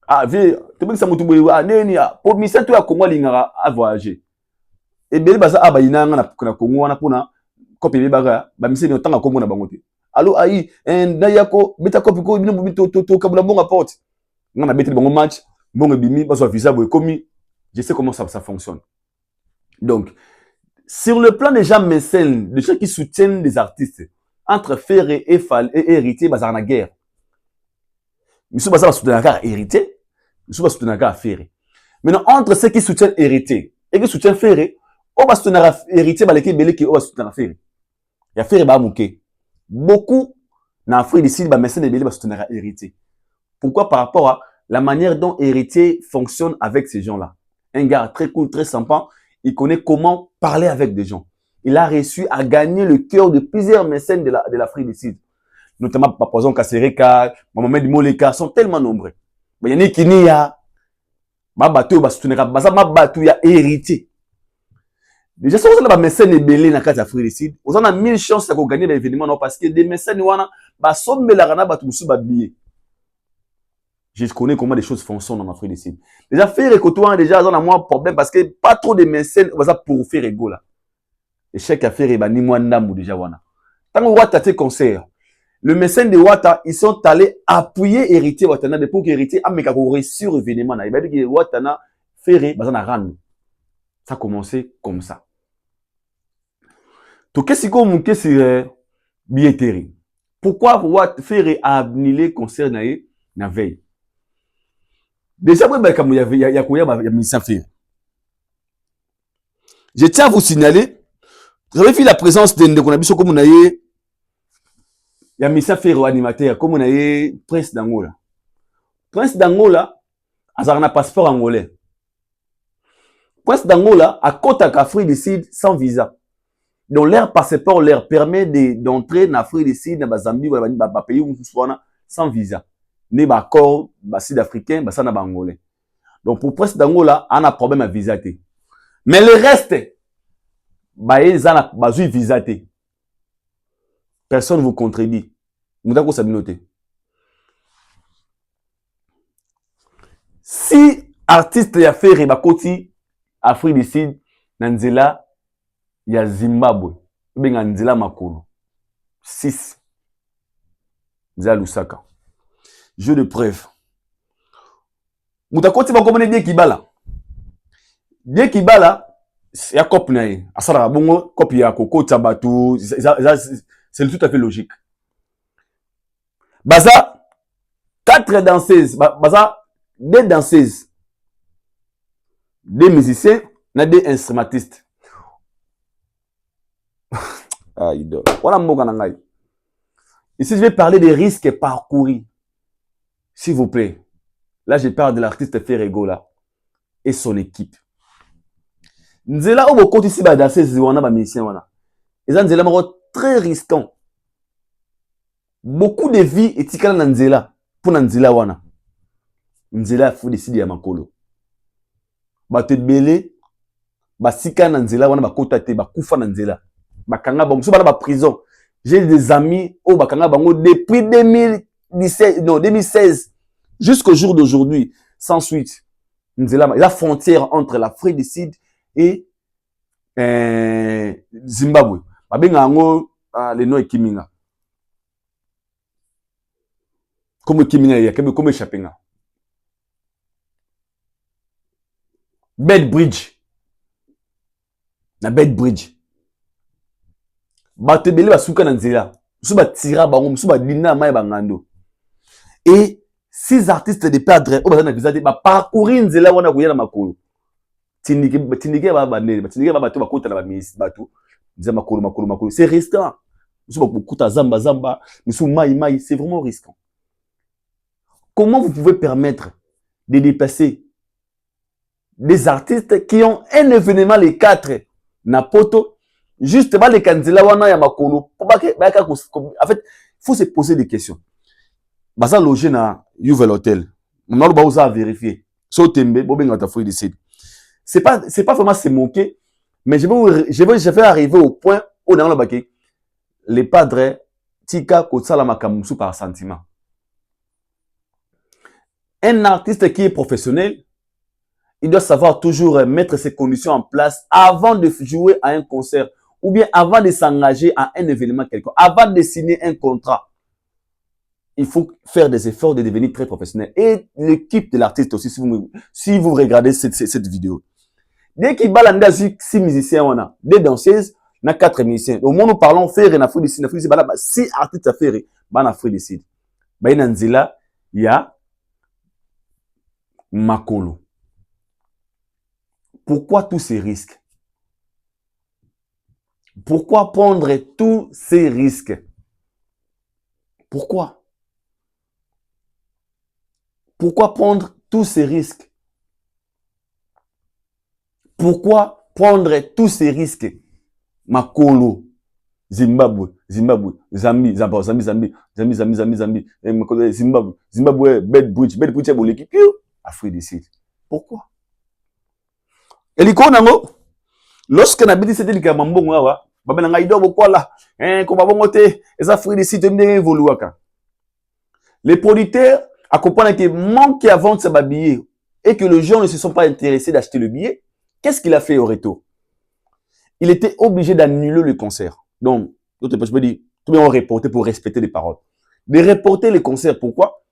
Ah, viens, tu veux que ça me touche, ah, nénia, pour misser tout à Congo, l'ingara à voyager. Et bien, bah, ça, ah, bah, il y a un Congo, on a pour copie, bah, misser le temps à Congo, on a bangoté. Allô, aïe, Nayako, beta copie, to Kabula, bon apporte. On a bêté le bon match, bon bimi, parce que visa, commis. Je sais comment ça fonctionne. Donc, sur le plan des gens mécènes, des gens qui soutiennent les artistes, entre Ferré et héritier, bah, ça en a guerre. Monsieur Baza va soutenir héritier, monsieur va soutenir Ferré. Maintenant, entre ceux qui soutiennent héritier et qui soutiennent Ferré, on va soutenir héritier, bah, les belé qui va soutenir Ferré. Il y a Ferré, bah, mouké. Beaucoup, dans l'Afrique d'ici, bah, mécènes et belé va soutenir héritier. Pourquoi? Par rapport à la manière dont héritier fonctionne avec ces gens-là. Un gars très cool, très sympa, il connaît comment parler avec des gens. Il a réussi à gagner le cœur de plusieurs mécènes de l'Afrique du Sud. Notamment Papazon Kassereka, Mohamed Moleka, sont tellement nombreux. Mais il y en a qui n'y a. Ma bateau, ma bateau, il y a héritier. Déjà, si vous avez des mécènes belés dans l'Afrique du Sud, vous avez 1000 chances de gagner des événements parce que des mécènes, sont belarana, billet. Je connais comment les choses fonctionnent en Afrique du Sud. Déjà, faire écouter, déjà, ils ont un problème parce que pas trop de mécènes, pour faire égo là. Et chaque affaire, il va ni moins d'âme déjà, wana. Tant que Wata te concert, le mécène de Wata, ils sont allés appuyer héritier Watana pour que héritier a réussi sur l'événement. Il va dire que Watana ferré, bah, ça n'a rien. Ça a commencé comme ça. Donc, qu'est-ce que c'est billetterie? Pourquoi Ferré a annulé le concert na veille? Déjà, il y a Missa Ferré. Je tiens à vous signaler, vous avez vu la présence de Ndekonabiso comme on a eu, il y a Missa Ferré animateur, comme on a eu Prince d'Angola. Prince d'Angola, il a un passeport angolais. Prince d'Angola a côté d'Afrique du Sud sans visa. Donc, leur passeport leur permet d'entrer en Afrique du Sud, dans Zambie, dans les pays où ils sont sans visa. né accord sud-africain, ça n'a pas angolais. Donc pour presse d'Angola, on a un problème à visater. Mais le reste, ils ont visaté. Personne ne vous contredit. Vous avez ça noté. Si artiste y a fait Rebakoti, Afrique du Sud, Nanzela, il y a Zimbabwe, il y a Nanzela Makolo. 6. Nzela Lusaka. Jeu de preuve. Moutakoti va comprendre bien Kibala. Bien Kibala, il y a copie naïe. Asara bongo, copie ya Koko Tabatu, c'est tout à fait logique. Baza, 4 danseuses, Baza, 2 danseuses, 2 musiciens, 2 instrumentistes. Ah, idole. Voilà mon ganangai. Ici, je vais parler des risques parcourus. S'il vous plaît. Là, je parle de l'artiste Ferrego là et son équipe. Nzela au beaucoup ici ba danser wana ba musicien wana. Ils ont Nzela très risquant. Beaucoup de vies etikala na Nzela pour Nzela wana. Nzela faut décider ya makolo. Ba te belé ba sika na Nzela wana ba kota te ba kufa na Nzela. Ba kanga ba muso ba na prison. J'ai des amis au bakanga bango depuis 2016 jusqu'au jour d'aujourd'hui sans suite. Nzela la frontière entre l'Afrique du Sud et Zimbabwe. Babenga ngo le nom Kiminga. Comme Kiminga ya comme Chapenga. Bed Bridge. Na Bed Bridge. Batebele basuka na Nzela. Musu ba tira bango, musu ba dina mai bangando. Et 6 artistes de perdre au bazana visa de ba parcourir Nzela wana kuyana makolo. Tindike ba banene, tindike ba bato bakota na ba miss bato. Nzela makolo. C'est risquant. Musu ba kuta zamba, musu mai, c'est vraiment risquant. Comment vous pouvez permettre de dépasser des artistes qui ont un événement les 4 na poto justement les Kanzela wana ya makolo. En fait, il faut se poser des questions. Basa loger na Youvel Hotel. On a le vérifier. So tembe bobenga ta fouille décide. C'est pas vraiment se moquer, mais je vais arriver au point où dans le baquet les padres tika kotsala makamusu par sentiment. Un artiste qui est professionnel, il doit savoir toujours mettre ses conditions en place avant de jouer à un concert ou bien avant de s'engager à un événement quelconque, avant de signer un contrat. Il faut faire des efforts de devenir très professionnel. Et l'équipe de l'artiste aussi, si vous regardez cette vidéo. Dès qu'il balanda 6 musiciens, on a 2 danseuses, on a 4 musiciens. Au moment où nous parlons, faire en Afrique du Sud, 6 artistes à faire en Afrique du Sud. Il y a Makolo. Pourquoi tous ces risques? Pourquoi prendre tous ces risques? Pourquoi? Pourquoi prendre tous ces risques? Pourquoi prendre tous ces risques? Makolo, Zimbabwe, Zambie, Zimbabwe, Bed Bridge, l'équipe, Afrique du Sud. Pourquoi? Et l'icône, lorsque on a dit c'était le Kamambon, babena ngaido bokwala, ko babongote, les Afrique du Sud évoluent. Les producteurs accompagnent que manque à vendre sa billet et que les gens ne se sont pas intéressés d'acheter le billet. Qu'est-ce qu'il a fait au retour? Il était obligé d'annuler le concert. Donc, je peux dire, tout le monde reporté pour respecter les paroles. De reporter les concerts, pourquoi?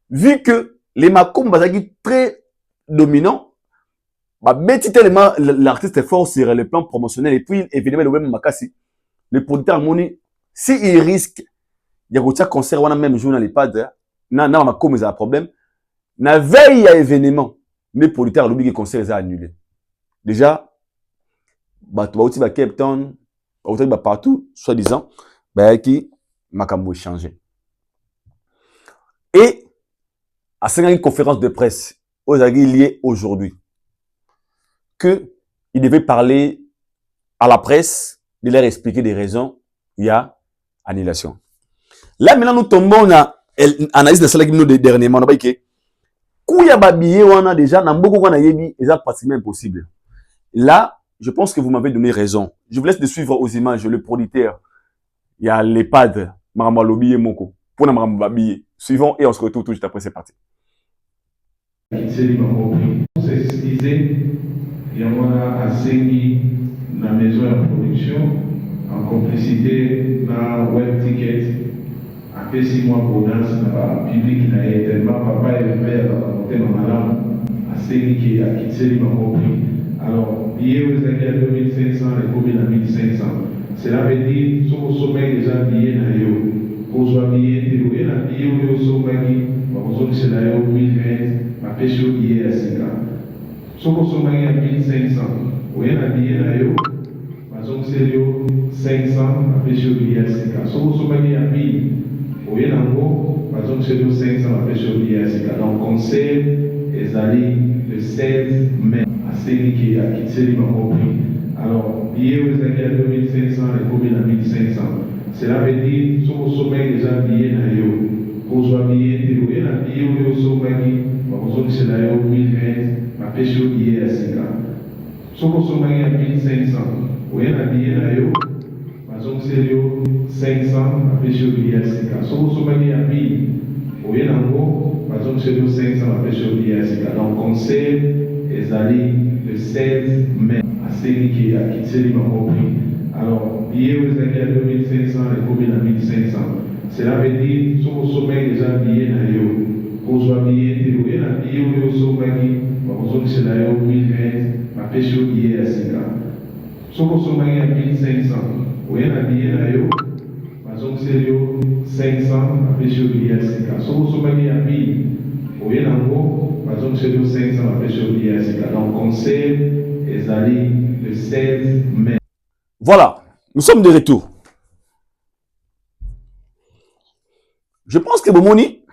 Vu que les Makom Bazagi très dominants, tellement l'artiste est fort sur le plan promotionnel et puis évidemment le même Makasi, le producteur Moni, s'il risque, il y a un concert, on a même jour dans les padres, n'a Makom ils ont un problème, na veille à événement, les producteurs l'obligent que le concert est annulé. Déjà, tu vas aussi à Cape Town, tu vas partout, soi-disant, qui Makambo changé. Et à une conférence de presse aux liée aujourd'hui, que il devait parler à la presse, de leur expliquer des raisons, il y a annulation. Là, maintenant, nous tombons dans analyse de cela qui nous dernièrement, on a dit que Kouya Babiye, on a déjà, n'a beaucoup qu'on a yebi, c'est pratiquement impossible. Là, je pense que vous m'avez donné raison. Je vous laisse de suivre aux images le producteur. Il y a l'EHPAD, Maramba Lobi et Moko. Pour Maramba Babiye. Suivons et on se retrouve tout juste après, c'est parti. C'est excisé, il y a un Assegui, la maison de production, en complicité dans Web Ticket. Après 6 mois pour danse dans le public, il a été tellement papa et le père monté dans ma langue. Assegui qui a quitté les prix. Alors, billet aux années à 2500 et combien à 1500. Cela veut dire, sur le sommet déjà billet dans yo. Pour soit billet, il y a billet au sommet qui, par exemple, c'est là 1020, ma pêche au billet à 5 ans. Sur le sommet à 1500, il y a billet dans yo, par exemple, c'est 500, ma pêche au billet à 5 ans. Sur le sommet à 1000, il y a par exemple, c'est 500, ma pêche au billet à 5 ans. Donc, conseil, les alliés, le 16 mai. Assegui qui a quitté les prix. Alors, billet aux années à 2500 et combien à 1500. Cela veut dire, sur le sommet déjà billet dans yo. Pour soit billet, il y a billet au sommet qui, par exemple, c'est là 1020, ma pêche au billet à 5 ans. Sur le sommet à 1500, il y a billet dans yo. Par exemple, c'est 500, ma pêche au billet à 5 ans. Sur le sommet à 1000, il y a par exemple, c'est 500, ma pêche au billet à 5 ans. Donc, conseil, les alliés, le 16 mai, Assegui qui a quitté les prix. Alors, billet aux années à 2500 et combien à 1500. Cela veut dire, sur le sommet déjà billet dans yo. Pour soit billet, il y a billet au sommet qui, par exemple, c'est là 1020, ma pêche au billet à 5 ans. Sur le sommet à 1500, il y a billet dans yo. Par exemple, c'est 500, ma pêche au billet à 5 ans. Sur le sommet à 1000, il y a par exemple, c'est 500, ma pêche au billet à 5 ans. Donc, conseil, les alliés, le 16 mai. Voilà, nous sommes de retour. Je pense que Bomoni,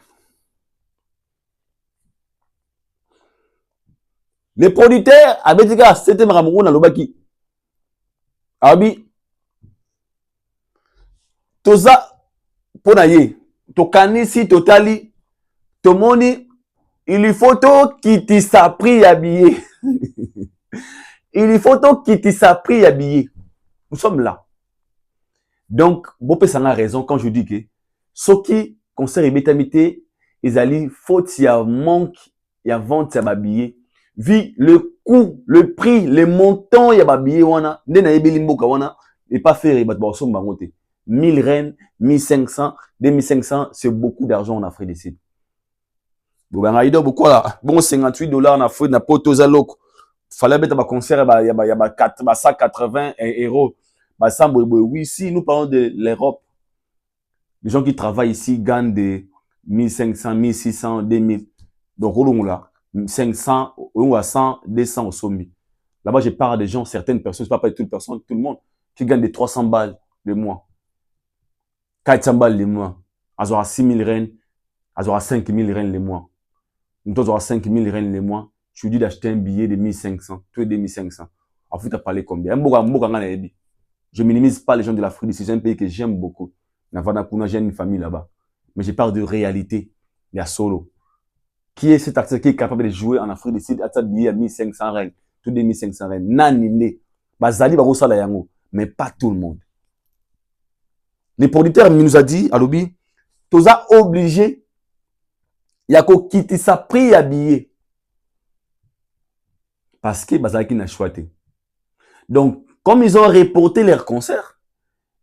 les producteurs avaient dit que c'était Maramoun à l'Obaki. Abi, Toza, Ponaye, Tokanisi, Totali, Tomoni, il faut qu'il t'y s'appris habillé. Il faut qu'il t'y s'appris habillé. Nous sommes là. Donc, Bopé s'en a raison quand je dis que ce qui concerne les bétamités, ils allaient faut qu'il y a manque, il y a vente, il y a habillé. Vu le coût, le prix, les montants, il y a habillé, wana, n'ena ebelimboka wana, et pas faire, il va te son bangote. 1000 rennes, 1500, 2500, c'est beaucoup d'argent en Afrique du Sud. Bon, ben, il y a beaucoup là. Bon, $58 en Afrique, na potoza loko. Fallait mettre un concert, il y a 180 euros. Oui, si nous parlons de l'Europe, les gens qui travaillent ici gagnent de 1500, 1600, 2000. Donc, là, 500, ou à 100, 200 au sommet. Là-bas, je parle des gens, certaines personnes, pas toutes les personnes, tout le monde, qui gagnent des 300 balles le mois. 400 balles le mois. Elles auront 6000 rennes, elles auront 5000 rennes le mois. Nous aurons 5000 rennes le mois. Tu dis d'acheter un billet de 1500, tu es de 1500. En fait, tu as parlé combien? Je minimise pas les gens de l'Afrique du Sud, c'est un pays que j'aime beaucoup. J'ai une famille là-bas. Mais je parle de réalité. Il y a solo. Qui est cet acteur qui est capable de jouer en Afrique du Sud à un billet à 1500 rennes? Tout des 1500 rennes. Nanine. Bazali Barossa la yango. Mais pas tout le monde. Les producteurs nous a dit, à l'obi, tu as obligé, il y a qu'au quitter sa prix à billet. Parce que Bazalaki n'a choisi. Donc, comme ils ont reporté leur concert,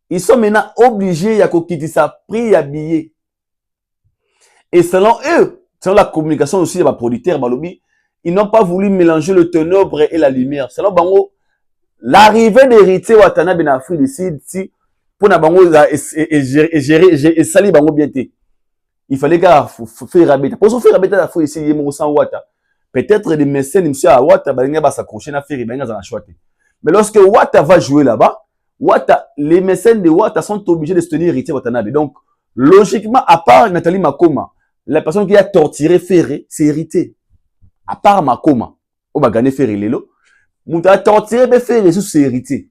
ils sont maintenant obligés, il y a qu'au quitter sa prix à billet. Et selon eux, selon la communication aussi de la producteur, Balobi, ils n'ont pas voulu mélanger le ténèbre et la lumière. Selon Bango, l'arrivée d'héritier Watanabe en Afrique du Sud, si, pour Bango, et sali Bango bien. Il fallait faire rabeta. Pour faire rabeta, il faut essayer de sans Wata. Peut-être des mécènes, monsieur à Wata, va s'accrocher à faire et va s'en choisir. Mais lorsque Wata va jouer là-bas, les mécènes de Wata sont obligés de se tenir héritier Watanabe. Donc, logiquement, à part Nathalie Makoma, la personne qui a torturé Ferré, c'est hérité. À part Makoma, on va gagner Ferré Lelo. Mouta a torturé Ferré, c'est hérité.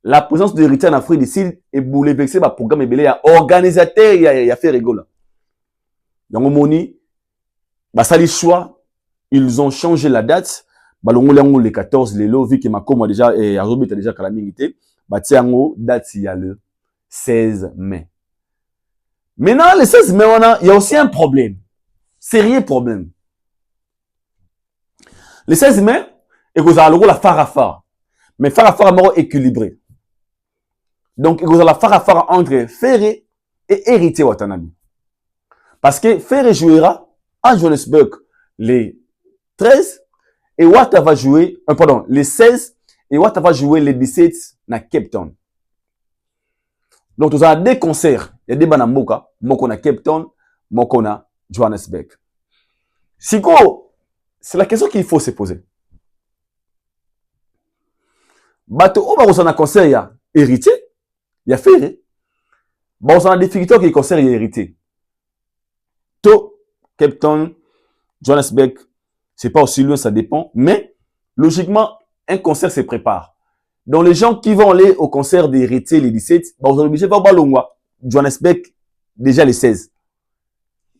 La présence de héritier en Afrique du Sud est bouleversée par le programme et organisateur, il y a fait rigoler. Yango moni, bah ça les choix, ils ont changé la date. Bah le 14 lelo vu que Makoma déjà et Arobet a déjà calamité. Bah tiango date il y a le 16 mai. Maintenant le 16 mai il y a aussi un problème. Sérieux problème. Le 16 mai, et vous avez la farafara. Mais farafara est équilibré. Donc, vous avez la farafara entre Ferré et Héritier Watanabe. Parce que Ferré jouera à Johannesburg les 13 et Wata va jouer, les 16 et Wata va jouer les 17 à Cape Town. Donc, vous avez deux concerts. Il y a des banamboka, moko na Cape Town, moko na Johannesburg. Siko, c'est la question qu'il faut se poser. Bato o ba na concert ya Héritier, ya Ferré. Ba on a des difficultés qui concert ya Héritier. To Cape Town, Johannesburg, c'est pas aussi loin, ça dépend, mais logiquement un concert se prépare. Donc les gens qui vont aller au concert d'Héritier les 17, ba vous êtes obligé de voir Johannesburg déjà les 16.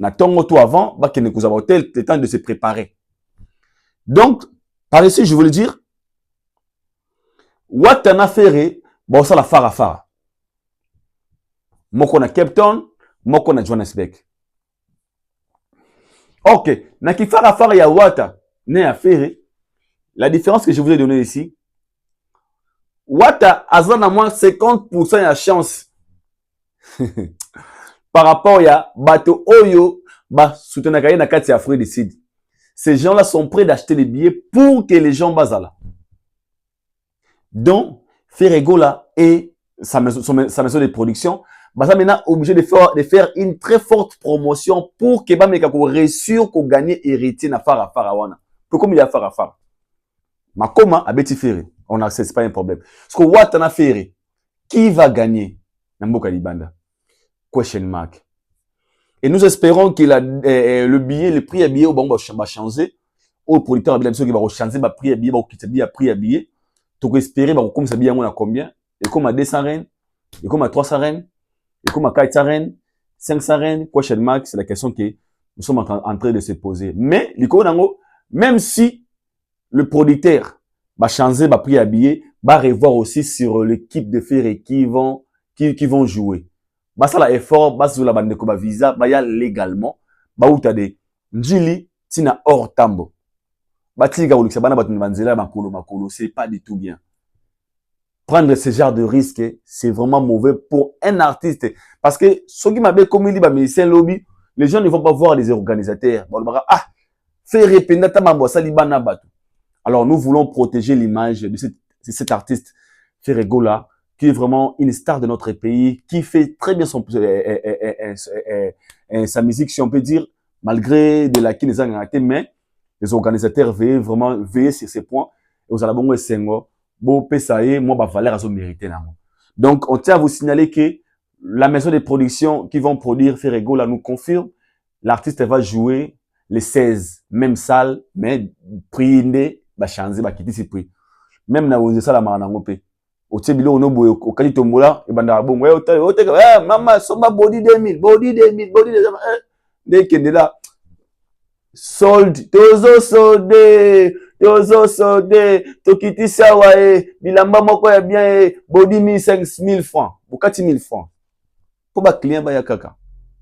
Na tongo tout avant, ba que ne vous avez hôtel le temps de se préparer. Donc par ici je voulais dire Watana Ferré, bon ça la farafara. Moko na Cape Town, moko na Johannesburg. Ok, na ki farafara ya Wata, ne à Ferré. La différence que je vous ai donnée ici, Wata a à moins 50% de chance par rapport à Bato Oyo, ba soutenaka na kati Afrique du Sud. Ces gens-là sont prêts d'acheter les billets pour que les gens basala. Donc, Ferregola et sa maison de production, bah ça maintenant obligé de faire une très forte promotion pour que Bameka ko réussir ko gagner héritier na farafara wana. Pour comme il y a farafara. Makoma a Betty Ferré, on a c'est pas un problème. Parce que Watana Ferré, qui va gagner na mboka libanda? Question mark. Et nous espérons que le billet, le prix à billet au bon va changer. Au producteur a qui va changer le prix à billet, va quitter prix à billet. Tu peux espérer comme ça billet à combien? Et comme à 200 rennes, et comme à 300 rennes, et comme à 400 rennes, 500 rennes, question mark, c'est la question que nous sommes en train de se poser. Mais même si le producteur va changer le prix à billet, va revoir aussi sur l'équipe de Ferré qui vont jouer. Bah ça la effort, bah sur la bande de visa, bah y a légalement, bah où t'as des njili, tina hors tambo. Bah tiga ou luxa bana batun banzela makolo, c'est pas du tout bien. Prendre ce genre de risque, c'est vraiment mauvais pour un artiste. Parce que ceux qui m'avaient comme il dit, bah musicien lobby, les gens ne vont pas voir les organisateurs. Bon, ah, Ferré pendata mambo salibana batu. Alors nous voulons protéger l'image de cet artiste Ferregola, qui est vraiment une star de notre pays, qui fait très bien sa musique, si on peut dire, malgré de la qui les a gagné, mais les organisateurs veillent vraiment veiller sur ces points. Et vous allez bon sengo, bon pesaye, moi ba valeur à son mérité là. Donc on tient à vous signaler que la maison de production qui vont produire Ferregola nous confirme, l'artiste va jouer les 16 même salle, mais prix ndé ba changer ba quitter ce prix. Même na vous ça la marango pe. Au tebilo ono boyo okali tombola e banda bon ouais maman somba body 2000 dès que là sold tozo soldé tokitisa wae bilamba moko ya bien body 1000 francs bukati 1000 francs pour ba client ba ya kaka.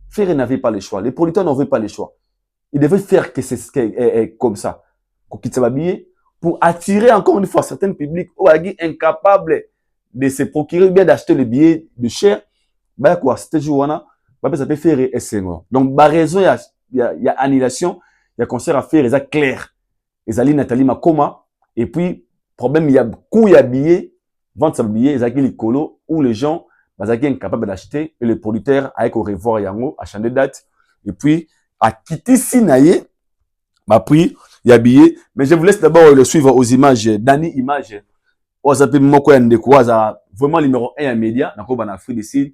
Ferré n'avait pas le choix, les producteurs n'avaient pas le choix. Ils devaient faire que c'est comme ça ko kitsa billet pour attirer encore une fois certains publics incapables de se procurer bien d'acheter le billet de cher, bah quoi, c'était jour-là, bah ça peut faire et donc, bah raison, il y a annulation, il y a concert à faire, il y a clair. Les alliés Nathalie Makoma, et puis, problème, il y a coût, il y a billet, vendre son billet, il y a les colos, où les gens, bah ça incapables d'acheter, et le producteur, avec au revoir yango, à changer de date, et puis, à quitter Sinaïe, bah puis, il y a billet, mais je vous laisse d'abord le suivre aux images, Dani Image, vraiment numéro 1 à média, dans la Afrique du Sud,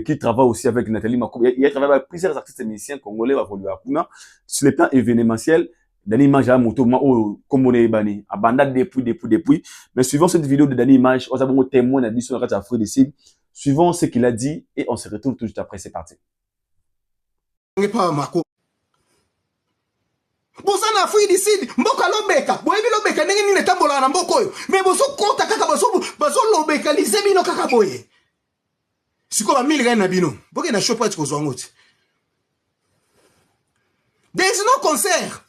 qui travaille aussi avec Nathalie Makou. Il travaille avec plusieurs artistes et musiciens congolais sur le plan événementiel. Dani Image a moto, comme on est bani, abandonné depuis. Mais suivant cette vidéo de Dani Image, on a un témoin de l'Afrique du Sud. Suivons ce qu'il a dit et on se retrouve tout juste après. C'est parti. Boza na Afrique du Sud, mboka lobeka. Boyebi lobeka ndenge nini tambola na mboko oyo. Mais bozo kota kaka bazo lobeka lize bino kaka boye. Siko ba 1000 ren na bino. Boke na show party ko zo ngoti. There is no concert.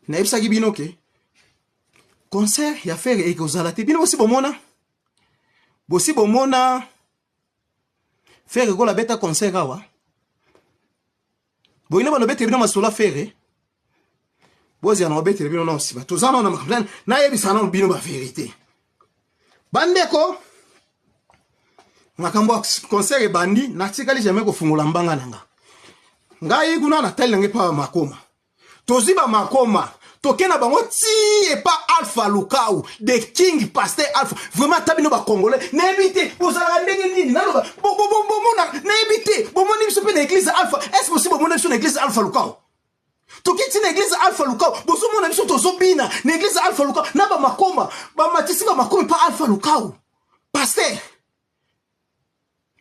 Na ebisa ki bino ke. Concert ya faire e kozala te. Bino bosi bomona. Bosi bomona. Faire ko la beta concert awa. Boina ba no beta bino masula faire. Bozi ana beta bino na osiba. Tozana na makaplan na yebisa na bino ba vérité. Bandeko. Makambo concert e bandi na tikali jamais ko fungula mbanga nanga. Ngai kuna na tali nge pa makoma. Toziba makoma. Tokena bango ti et pas Alpha Lukau de King Pasteur Alpha vraiment tabino ba congolais n'ébité vous allez ndenge nini naloba bon n'ébité bon moni biso pe na église Alpha est-ce possible mon biso na église Alpha Lukau tokiti na église Alpha Lukau boso mona biso tozobina na église Alpha Lukau na ba makoma ba matisi ba makoma pas Alpha Lukau pasteur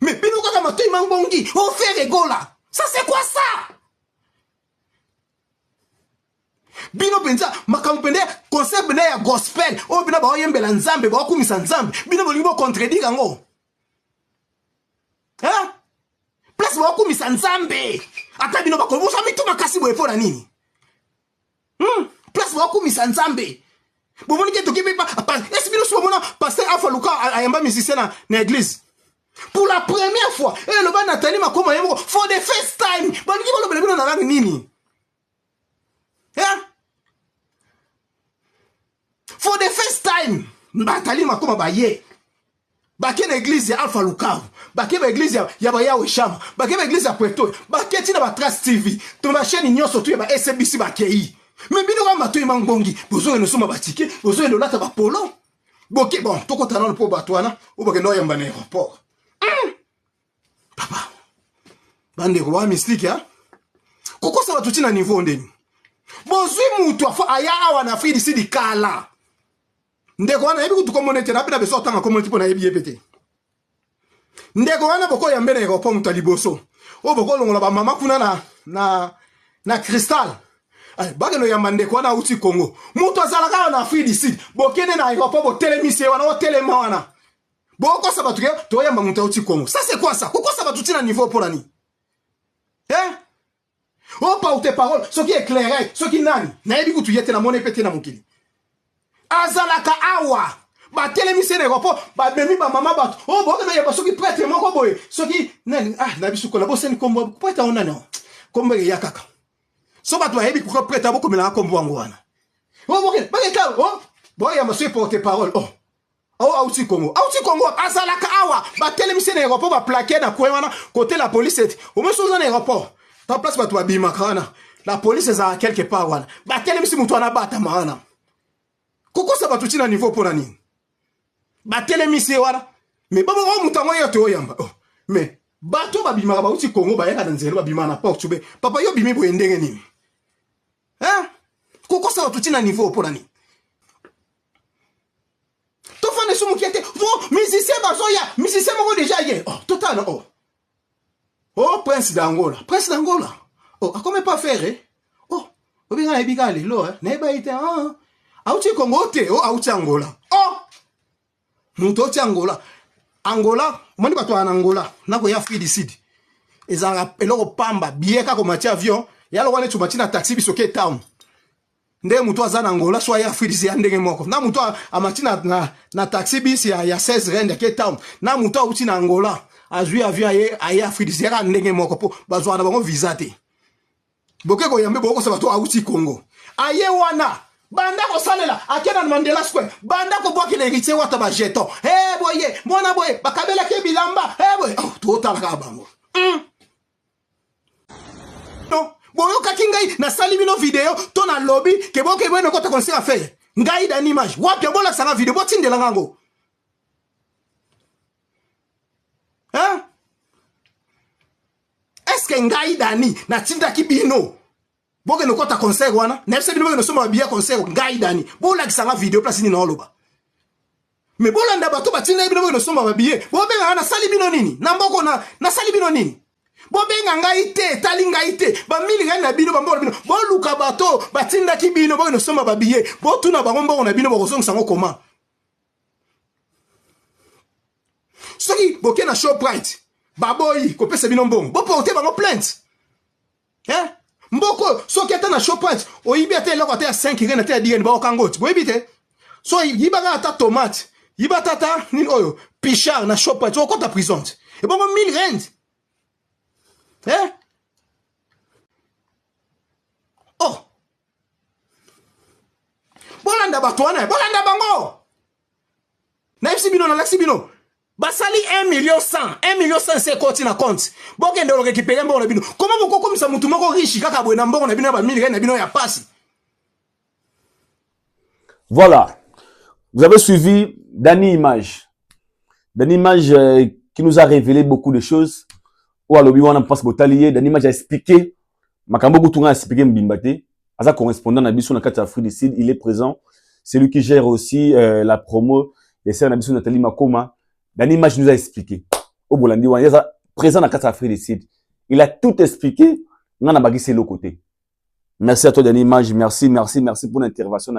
mais bino kaka matoi mangongi on fait rigola ça c'est quoi ça? Bino penza makambo pende concept bene ya gospel o bina ba oyembela nzambe ba okumisa nzambe bino bolingo contredire ngo hein place ba okumisa nzambe ata bino ba ko bosa mitu makasi boye pona nini place ba okumisa nzambe bomoni ke tokibe pa est-ce bino so mona pasteur Alpha Luka ayamba musicien na église pour la première fois et le ba Nathalie makoma yemo for the first time balingi ba lobela bino na langue nini hein? For the first time, Nathalie makoma baye. Bake na église ya Alpha Lukau. Bake ba église ya ba Yawe Shama. Bake ba église ya Puerto. Bake tina ba Trust TV. To ma chaîne nyonso tu ya ba SBC bakei. Mais bino ba matoyi mangongi. Bozo eno soma batike. Bozo eno lata ba polo. Boke bon, toko tanana po batwana. Oboke no yamba na aéroport. Papa. Bande ko ba mistake ya. Koko sa batuti na niveau ndeni. Bozwi mutu afa aya awa na Afrique du Sud kala. Ndeko wana yebi kutu komonete na pina beso tanga komonete pona yebi yepete. Ndeko wana boko ya mbele ko mutu liboso. O boko longola ba mama kuna na cristal. Ay bageno ya mandeko wana uti Congo. Mutu azalaka na Afrique du Sud. Bokene na aéroport bo telemise wana o telema wana. Boko sa batuke to yamba mutu uti Congo. Ça c'est quoi ça? Pourquoi ça va tout na niveau pour nani? Hein? Oh pa ou tes paroles, ce qui est éclairé, ce qui nani. Na yebi kutu yete na mone pete na mukili. Azalaka awa ba telemise na aéroport ba bemi ba mama ba oh bo na yeba soki prêtre moko boye soki nani na bisu ko la boseni kombo prêtre ona no kombo ya kaka so ba to yebi ko prêtre boko mela kombo wangu wana oh boke ba ka oh bo ya maso porte parole oh auti Congo azalaka awa ba telemise na aéroport ba plaquer na ko wana côté la police au moins sur na aéroport ta place ba to abima kana la police za quelque part wana ba telemise mutu ana bata maana. Koko sa batuti na niveau pour nani? Ba telemise wala. Mais baba wa mutango yote oyamba. Oh. Mais bato ba bimaka ba uti Congo ba yaka nzelo ba bimana porte tube. Papa yo bimi bo ndenge nini? Hein? Koko sa batuti na niveau pour nani? To fane sumu kiete. Oh, musicien ba zoya, musicien mo déjà hier. Oh, total oh. Oh, prince d'Angola. Prince d'Angola. Oh, a comment pas faire eh? Oh, obinga ebika lelo eh. Na ba ite ah. Auti Congo te o auti Angola. Oh! Muto ti Angola. Angola, moni bato en Angola, na ko ya Afrique du Sud. Ezanga eloko pamba bieka ko mati avion, ya lo wane tu mati na taxi biso ke town. Nde muto azana Angola so ya Afrique du Sud ndenge moko. Na muto amati na taxi bis ya 16 rand ke town. Na muto auti na Angola, azui avion ya Afrique du Sud ndenge moko po bazwa na bango visa te. Boke ko yambe boko sa bato auti Congo. Aye wana banda ko salela akena Mandela Square banda ko boki na héritier wata ba jeton boye mona boye bakabela ke bilamba boye oh total ka bango no boyo kakingai na sali bino video to na lobby ke boke beno ko ta conseil à faire ngai da image wapi bola sala video botindela ngango hein est-ce que ngai dani na tinda kibino boke no kota conseil wana na fse bino no soma bia conseil ngai dani bola kisanga video place ni na oloba Mais bolanda bato batina bino no somba babiye. Bo benga na sali bino nini? Na mboko na sali bino nini? Bo benga ngai te, tali ngai te. Ba mili ngai na bino ba mboko bino. Bo luka bato batinda ki bino bo no somba babiye. Bo tuna ba mboko na bino bo kozong sango koma. Soki boke na Shoprite. Baboyi ko pesa bino mbongo. Bo porter bango plainte. Hein? Mboko soki ata na Shoprite, oyibi ata eloko ata ya 5 yen ata ya 10 yen ba okangoti. Bo yibite. So yibaga ata tomate. Yiba tata nini oyo pichard na Shoprite so kota prison. E bongo 1000 rand. Eh? Oh. Bolanda batwana, bolanda bango. Na FC bino na Lexi bino. Basali 1,100,000 c'est compte na compte. Bokende lo récupérer mbongo na bino. Comment boko komisa mutu moko riche kaka boye na mbongo na bino ba 1000 rand na bino ya passe. Voilà. Vous avez suivi Danny Image. Danny Image qui nous a révélé beaucoup de choses. Ou à l'objet, on a pas botalier. Danny Image a expliqué. Makambo Goutoura a expliqué Mbimbate. Asa correspondant à Bissou Nakata Afrique du Sud, il est présent. C'est lui qui gère aussi la promo. Et c'est Nabissou Nathalie Makoma. Danny Image nous a expliqué. Au Bolandi, il est présent dans Nakata Afrique du Sud. Il a tout expliqué. On a bagissé l'autre côté. Merci à toi, Danny Image. Merci pour l'intervention.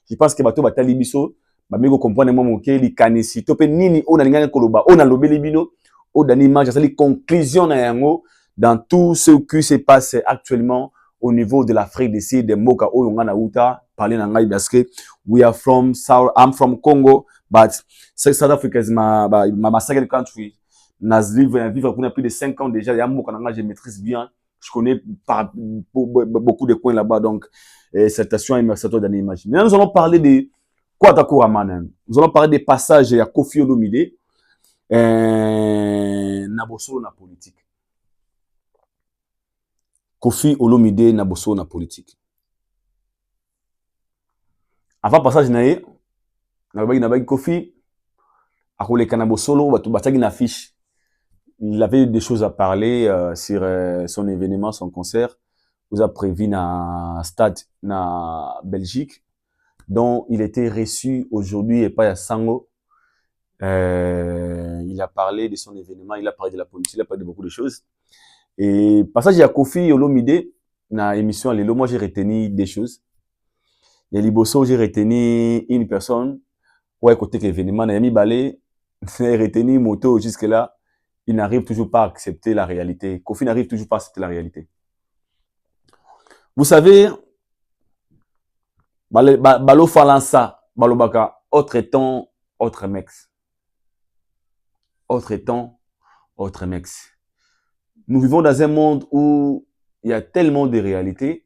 Je pense que bato batali biso. Bamigo comprendre moi moké li kanisi topé nini on a lingana koloba on a lobeli bino au Danny Image ça les conclusions na yango dans tout ce qui se passe actuellement au niveau de l'Afrique du Sud de Moka o ngana uta parler na ngai parce que I'm from Congo but South Africa is my second country nazli vivre pour plus de 5 ans déjà ya Moka na je maîtrise bien je connais beaucoup de coins là-bas donc salutations et merci à toi Danny Image. Maintenant nous allons parler de nous allons parler des passages à Koffi Olomide Nabosolo na politique. Koffi Olomide Nabosolo na politique. Avant passage nae nabaki Koffi akoleka Nabosolo batu bataki na fiche. Il avait des choses à parler sur son événement, son concert. Vous a prévu na stade na Belgique. Dont il était reçu aujourd'hui et pas à Sango. Il a parlé de son événement, il a parlé de la politique, il a parlé de beaucoup de choses. Et passage à Koffi Olomide, dans l'émission Alelo, moi j'ai retenu des choses. Il y a Liboso, j'ai retenu une personne, ouais, côté que l'événement, Nayami Balé, j'ai retenu Moto jusque-là, il n'arrive toujours pas à accepter la réalité. Koffi n'arrive toujours pas à accepter la réalité. Vous savez, Balo Falansa, Balobaka, autre temps, autre mex. Autre temps, autre mex. Nous vivons dans un monde où il y a tellement de réalités.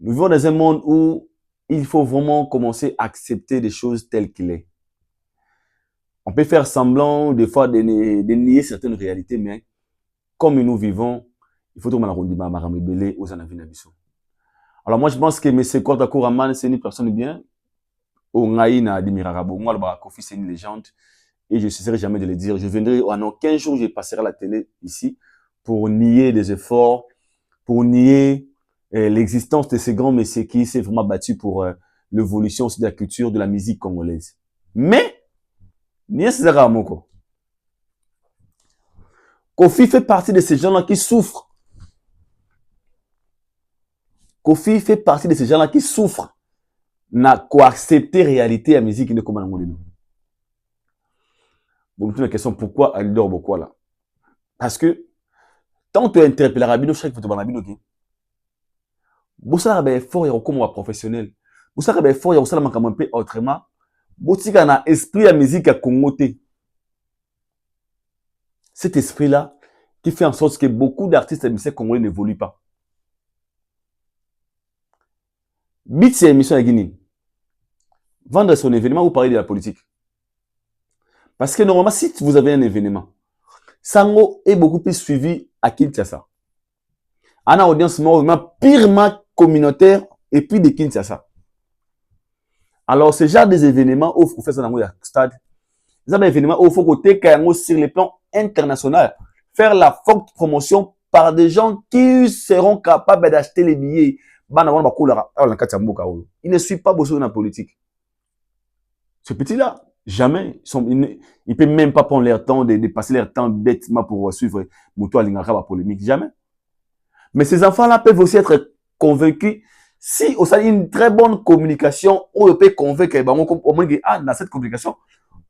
Nous vivons dans un monde où il faut vraiment commencer à accepter des choses telles qu'il est. On peut faire semblant, des fois, de nier certaines réalités, mais comme nous vivons, il faut tout le monde aux anavinabiso. Alors moi je pense que M. Korda Kouraman c'est une personne bien. Au Ngaïna Admirarabo, moi le Koffi c'est une légende et je ne cesserai jamais de le dire. Je viendrai en aucun jour je passerai à la télé ici pour nier des efforts, pour nier l'existence de ces grands messieurs qui s'est vraiment battu pour l'évolution de la culture de la musique congolaise. Mais nier César Amoko. Koffi fait partie de ces gens-là qui souffrent. Koffi fait partie de ces gens-là qui souffrent n'a quoi accepter réalité à la musique de comme on Bon, la question pourquoi elle dort beaucoup là? Parce que tant que tu interpelles la rabino chaque fois tu vas rabino qui vous savez fort et comme professionnel vous savez fort et vous savez comment un peu autrement vous savez un esprit à musique à Congoté cet esprit là qui fait en sorte que beaucoup d'artistes et musiciens congolais n'évoluent pas. Bit c'est émission à Guinée. Vendre son événement, vous parlez de la politique. Parce que normalement, si vous avez un événement, Sango est beaucoup plus suivi à Kinshasa. On a une audience purement communautaire et puis de Kinshasa. Alors, ce genre des événements, où vous faites ça dans le stade, ces événements où il faut côté sur le plan international, faire la forte promotion par des gens qui seront capables d'acheter les billets. Il ne suit pas beaucoup dans la politique. Ce petit-là, jamais. Ils ne peuvent même pas prendre leur temps, de passer leur temps bêtement pour suivre Moutou Alingara la polémique. Jamais. Mais ces enfants-là peuvent aussi être convaincus si on a une très bonne communication, on peut convaincre, au moins, dans cette communication,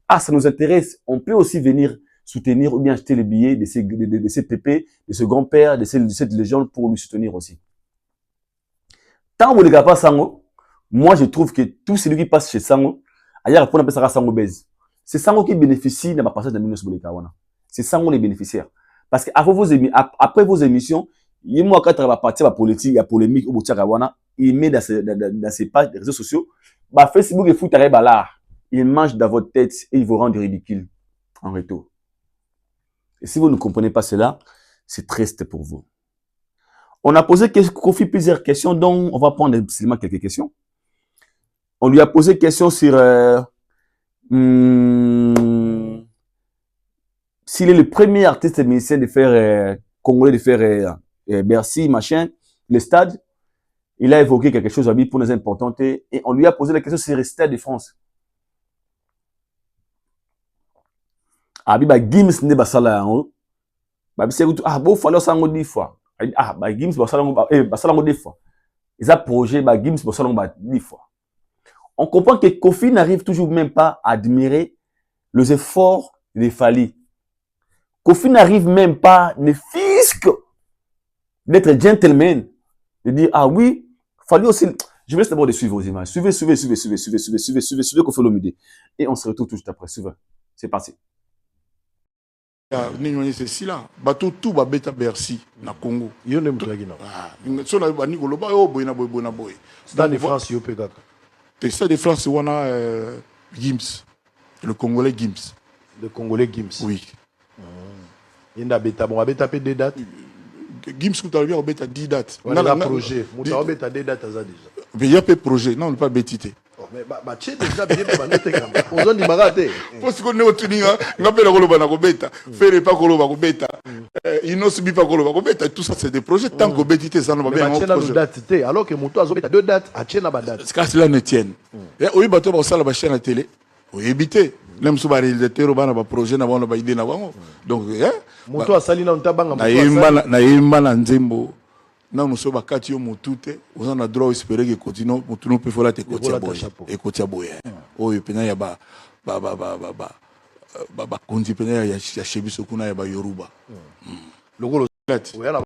ça nous intéresse. On peut aussi venir soutenir ou bien acheter les billets de ces pépés, de ce grand-père, de cette légende pour lui soutenir aussi. Tant que vous ne regardez pas Sango, moi je trouve que tout celui qui passe chez Sango, ailleurs pour appeler ça Sango Bez, c'est Sango qui bénéficie de ma passage de Minos Bolekawana. C'est Sango les bénéficiaires. Parce que après vos émissions, il y a moi quand on va partir la politique, la polémique au Boutiakawana, il met dans ses pages des réseaux sociaux, Facebook et foot à là, il mange dans votre tête et il vous rend ridicule en retour. Et si vous ne comprenez pas cela, c'est triste pour vous. On a posé Kofi plusieurs questions, dont on va prendre seulement quelques questions. On lui a posé des questions sur s'il est le premier artiste musicien de faire congolais de faire Bercy, machin, le stade. Il a évoqué quelque chose à lui pour nous importante et on lui a posé la question sur le stade de France. Abiba Gims ne basala yango. Ba bise ah bo falo sango 10 fois. Ba Gims basala ngo 10 fois. Ils a projet ba Gims basala ngo 10 fois. On comprend que Kofi n'arrive toujours même pas à admirer les efforts de Fali. Kofi n'arrive même pas, ne fisque d'être gentleman, de dire ah oui, Fali aussi. Je vous laisse d'abord de suivre vos images. Suivez Kofi Olomide. Et on se retrouve tout juste après. Suivez. C'est parti. C'est si là. Bateau tout va bêta Bercy, na Congo. Yo ne m'tragui na. So na bani koloba yo boy na boy. Stade de France yo pegaka. Le Stade de France on a Gims, le Congolais Gims. Le Congolais Gims. Oui. Inda beta bon beta pe des dates. Gims tout à l'heure beta 10 dates. On a un projet. Mouta beta des dates ça déjà. Mais il y a pas projet, non, on ne pas bêtité. Mais tu es déjà bien pour noter quand même. On dit marate. Parce qu'on est au tuning, on appelle la koloba na kobeta, faire pas koloba kobeta. Il ne subit pas koloba kobeta, tout ça c'est des projets tant que bêtité ça ne va bien en projet. Alors que Mouto a beta 2 dates, a tient na date. C'est que cela ne tienne. Et oui bateau ba sala ba chaîne à télé. Oui éviter. Même sous ba réalisateur ba na ba projet na ba na ba idée na bango. Donc Mouto a sali na ntabanga na yimba na nzembo. Non, nous sommes à 4 jours, nous avons le droit d'espérer que continue, nous pouvons faire et côté boy. Oh, il y a ba kondi pena ya chebiso kuna ya ba yoruba. Logolo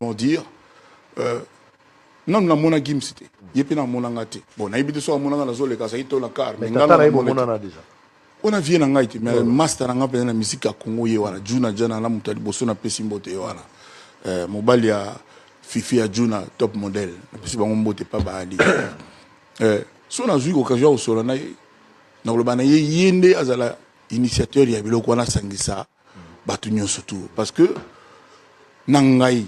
on dire non na mona gimsite. Yepena mona ngate. Bon, na ibite so mona na zole ka sa ito la car, mais ngana na mona na déjà. On a vu na ngaite mais master nga pena na musique ya Congo ye wana juna jana na mutali boso na pesi mbote wana. Mobali ya Fifi Adjuna top modèle. Parce que on botte pas baali. Si on a eu l'occasion au solana, na lobana yende azala initiateur ya biloko na sangisa batunyo surtout parce que nangai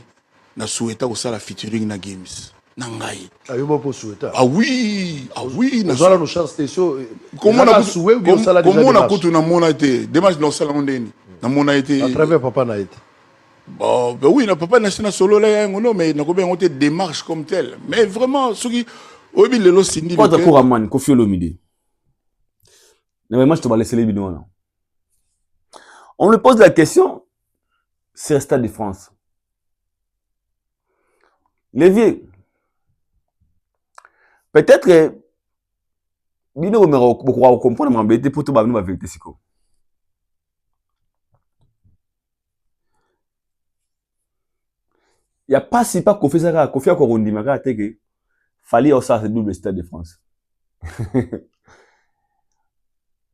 na souhaita ko sala featuring na games. Nangai. Ayobo po souhaita. Ah oui, na sala no chance station. Comment on a kutu na mona été démarche no sala ndeni. Na mona été à travers papa na été. Bon, ben oui, papa n'a pas solo là, non, mais n'a pas bien des démarches comme telle. Mais vraiment, ceux qui, oui, le lot Cindy. Pas d'accord à man, Kofi Olomide. Mais moi, je te vais laisser les vidéos là. On lui pose la question, c'est le Stade de France. Les vieux, peut-être que, Bino me comprendre, mais m'embêter pour tout le monde avec tes psychos. Il n'y a pas si pas Kofi Saka, Kofi a encore dit, mais fallait aussi ce double Stade de France.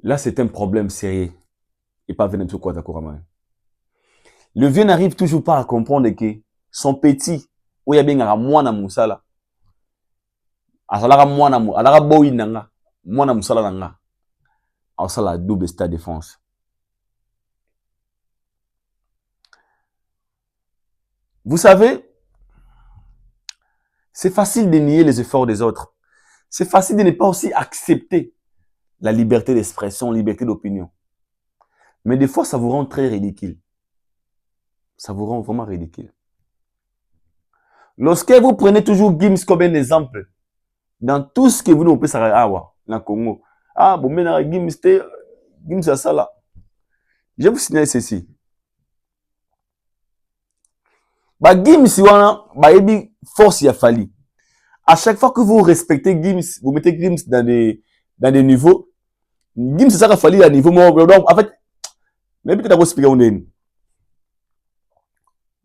Là, c'est un problème sérieux. Et pas venir tout quoi d'accord. Le vieux n'arrive toujours pas à comprendre que son petit, où il y a bien un moine à Moussala, à Salara moine à Moussala, à la boy nanga, moine à Moussala nanga, à ça la double Stade de France. Vous savez, c'est facile de nier les efforts des autres. C'est facile de ne pas aussi accepter la liberté d'expression, la liberté d'opinion. Mais des fois, ça vous rend très ridicule. Ça vous rend vraiment ridicule. Lorsque vous prenez toujours Gims comme un exemple, dans tout ce que vous ne pouvez pas savoir, dans le Congo, bon, mais Gims, Gims a ça là. Je vais vous signaler ceci. Bah, Gims, bah, il force y a fallu. À chaque fois que vous respectez Gims, vous mettez Gims dans des niveaux. Gims, c'est ça qu'il a fallu à niveau. Donc, en fait, mais peut-être qu'on expliquer on est.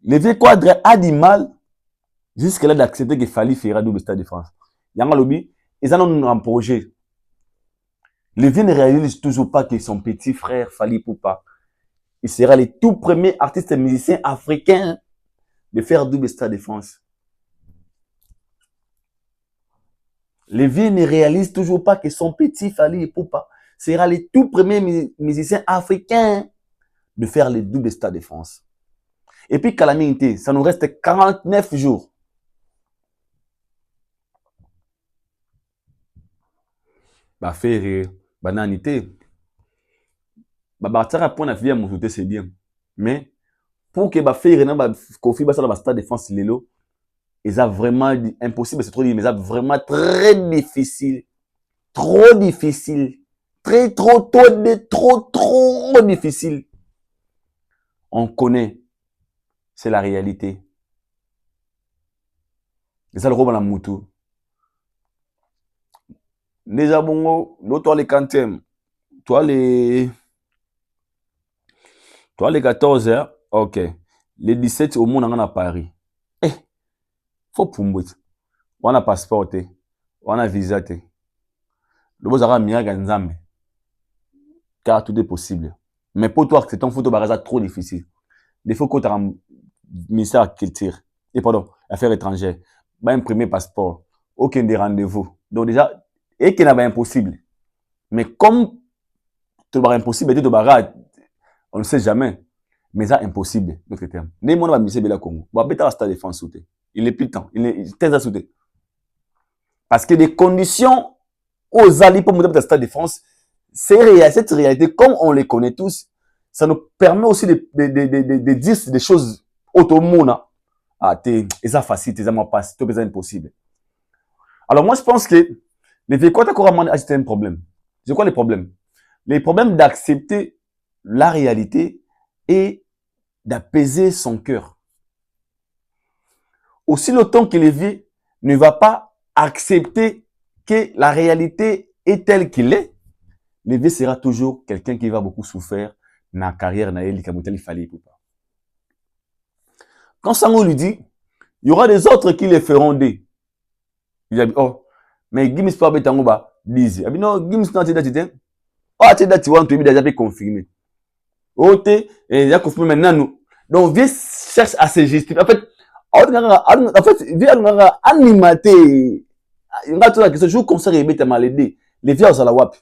Le vieux quadre a du mal jusqu'à-là d'accepter qu'il fallait faire double stade de France. Il y a un lobby, ils en ont un projet. Le vieux ne réalise toujours pas que son petit frère Fally Ipupa, il sera le tout premier artiste et musicien africain de faire double stade de France. Le vieux ne réalise toujours pas que son petit Fally Ipupa sera le tout premier musicien africain de faire le double stade de France. Et puis, calamité, ça nous reste 49 jours. Bah, faire, bananité. Bah, partir à point à faire mon côté, c'est bien. Mais, pour que bah, faire, bah, Kofi, bah, ça, dans stade de France, Lelo, ils ont vraiment, impossible, c'est trop dit, mais ils ont vraiment très difficile. Trop difficile. Trop difficile. On connaît. C'est la réalité. Et ça, le robe à la moutou. Déjà, bon, l'autre, les quantièmes. Toi, les 14 heures. Ok. Les 17, au monde, on a Paris. Eh, faut pumbut. On a passeport, on a visa. Le beau aura mieux Nzambe. Car tout est possible. Mais pour toi, c'est ton photo baraza trop difficile. Il faut que tu aies un ministère de la culture. Et pardon, affaires étrangères. Bah, imprimer passeport. Aucun des rendez-vous. Donc déjà, et qu'il n'y a pas impossible. Mais comme tu as impossible, on ne sait jamais. Mais ça, impossible, notre terme. N'est pas un ministère de la Congo. Bah, peut-être stade de défense sauté. Il n'est plus le temps. Il est très sauté. Parce que les conditions aux alliés pour monter dans le stade de France, cette réalité, comme on les connaît tous, ça nous permet aussi de dire des choses automones. Ah, et ça facile, ça m'a pas, c'est impossible. Alors moi, je pense que les Vécois a c'était un problème. C'est quoi les problèmes? Les problèmes d'accepter la réalité et d'apaiser son cœur. Aussi longtemps que Lévi ne va pas accepter que la réalité est telle qu'il est, Lévi sera toujours quelqu'un qui va beaucoup souffrir dans la carrière il fallait pas. Quand Sango lui dit, il y aura des autres qui les feront des. Il a dit, oh, mais Gims pas betango ba disent. Il a dit non, Gims n'a pas dit. Oh, tu as dit tu es déjà confirmé. Oh, il a confirmé maintenant nous. Donc viens cherche à se justifier. En fait, viens animater. Il va tout la question, jour comme ça, il va mal aider. Les vieux à la WAP.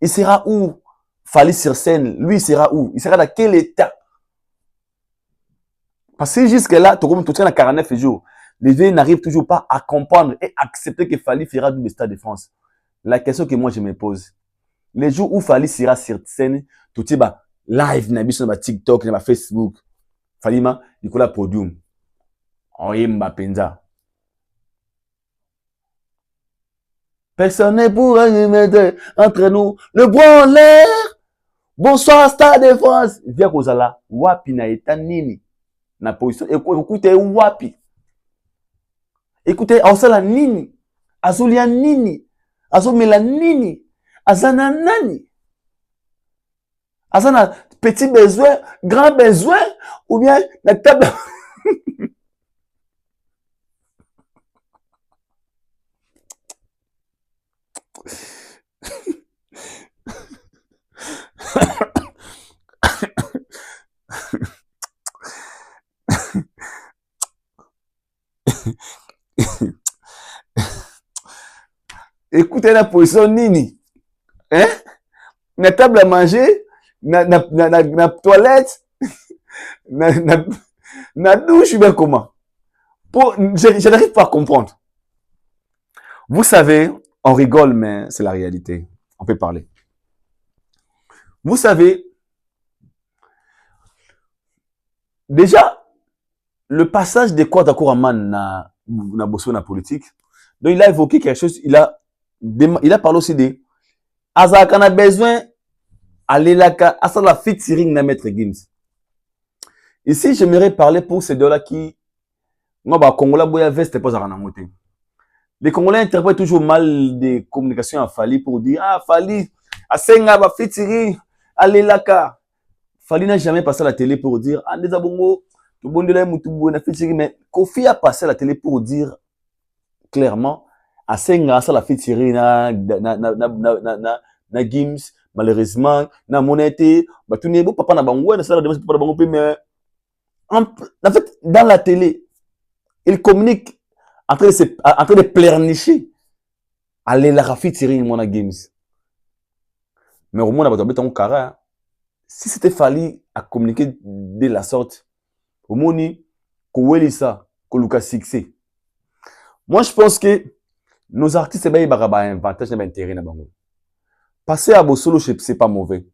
Il sera où? Fally sur scène. Lui, il sera où? Il sera dans quel état? Parce que jusque-là, tu tiens à 49 jours. Les vieux n'arrivent toujours pas à comprendre et accepter que Fally fera du stade de France. La question que moi je me pose, les jours où Fally sera sur scène, tout est live, sur TikTok, sur Facebook, Fally ma, il coule podium. On y penza. Personne ne pourra y mettre entre nous le bois en l'air. Bonsoir, Stade de France. Viens Rosala, wapi na eta nini. Na position, écoutez, wapi. Écoutez, Aosala nini. Azulia nini. Azomela nini. Azana nani. Azana petit besoin, grand besoin, ou bien la table. Écoutez la position nini. Hein? Na table à manger, na toilette, na douche, bien comment? Je n'arrive pas à comprendre. Vous savez, on rigole, mais c'est la réalité. On peut parler. Vous savez, déjà, le passage de Kwada Kouraman na bosso na politique, donc il a évoqué quelque chose, il a parlé aussi de Azak, on a besoin Alelaka, à ça la featuring na Maître Gims. Ici, j'aimerais parler pour ces deux-là qui, moi, bah, Congolais, boya veste, pas à nangote. Les Congolais interprètent toujours mal des communications à Fali pour dire, ah, Fali, à Senga, bah, featuring, Alelaka. Fali n'a jamais passé à la télé pour dire, ah, les abongo, tout bon de la moutoubou, na featuring, mais Kofi a passé à la télé pour dire clairement, à Senga, ça la featuring, na Gims, malheureusement, na monete, bah, tout n'est beau, papa na bango, na ça la demande, papa na bango, mais, en fait, dans la télé, il communique en train de pleurnicher. Allez, la featuring, mon Gims. Mais au moins, on a besoin de si c'était fallu à communiquer de la sorte, au moins, qu'on ça, qu'on Lucas succès. Moi, je pense que nos artistes, ils ont un avantage, un intérêt. Passer à Bossolo, c'est pas mauvais.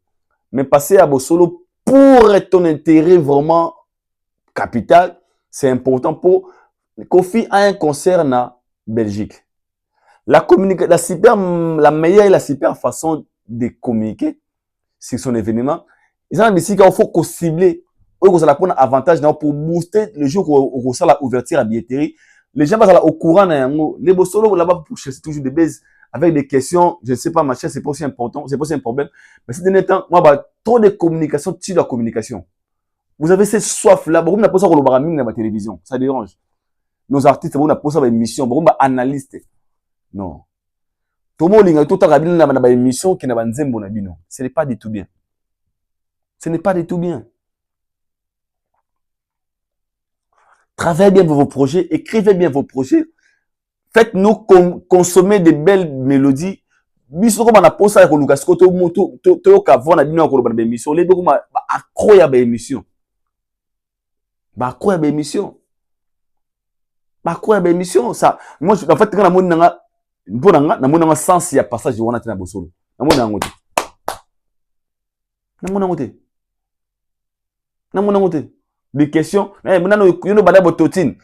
Mais passer à Bossolo pour ton intérêt vraiment capital, c'est important pour Kofi a un concert en Belgique. La meilleure et la super façon de communiquer sur son événement, ils ont dit qu'il faut qu'on cible, qu'on ça prendre avantage pour booster le jour où on la ouverture à billetterie. Les gens vont au courant. Les Bossolo là-bas pour chercher toujours des baises avec des questions, je ne sais pas, machin, c'est pas aussi important, c'est pas aussi un problème. Mais ces derniers temps, moi, bah, trop de communication, tu la communication. Vous avez cette soif-là, beaucoup n'a pas ça pour le baramine dans la télévision, ça dérange. Nos artistes, beaucoup n'a pas ça dans l'émission, beaucoup n'a analyste. Non. Tout le monde, tout le monde, dans l'émission qui n'a pas de non. Ce n'est pas du tout bien. Ce n'est pas du tout bien. Travaillez bien vos projets, écrivez bien vos projets. Faites-nous consommer des belles mélodies. Biso comme on a posé avec Lucas Koto moto to kavon na dino ko ba émission les beaucoup incroyable émission. Ba incroyable émission. Ba incroyable émission ça. Moi en fait quand na moni nga mpona na moni nga sens ya passage wana tina bosolo. Na moni ngote. Na moni ngote. Na moni ngote. Des questions, mais maintenant yo bada bototine.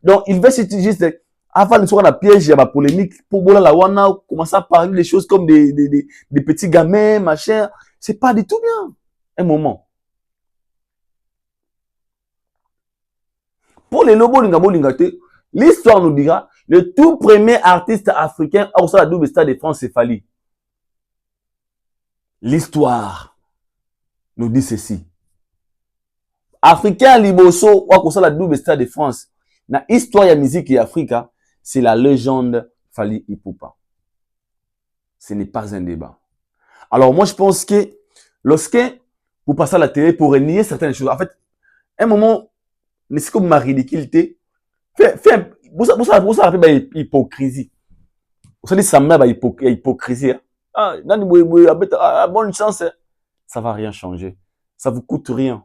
Donc il va juste avant de faire la piège, il y a la polémique pour la wana commencer à parler des choses comme des petits gamins, machin. C'est pas du tout bien. Un moment. Pour les lobos lingate, l'histoire nous dira, le tout premier artiste africain à la double stade de France, c'est Fali. L'histoire nous dit ceci. Africain liboso, ou la double stade de France, na histoire de musique et Africa, c'est la légende Fali Ipupa. Ce n'est pas un débat. Alors moi je pense que lorsque vous passez à la télé pour nier certaines choses, en fait, un moment, c'est comme ma ridiculité, vous savez hypocrisie. Vous savez ça m'a hypocrisie. Ah, bonne chance, ça va rien changer. Ça vous coûte rien.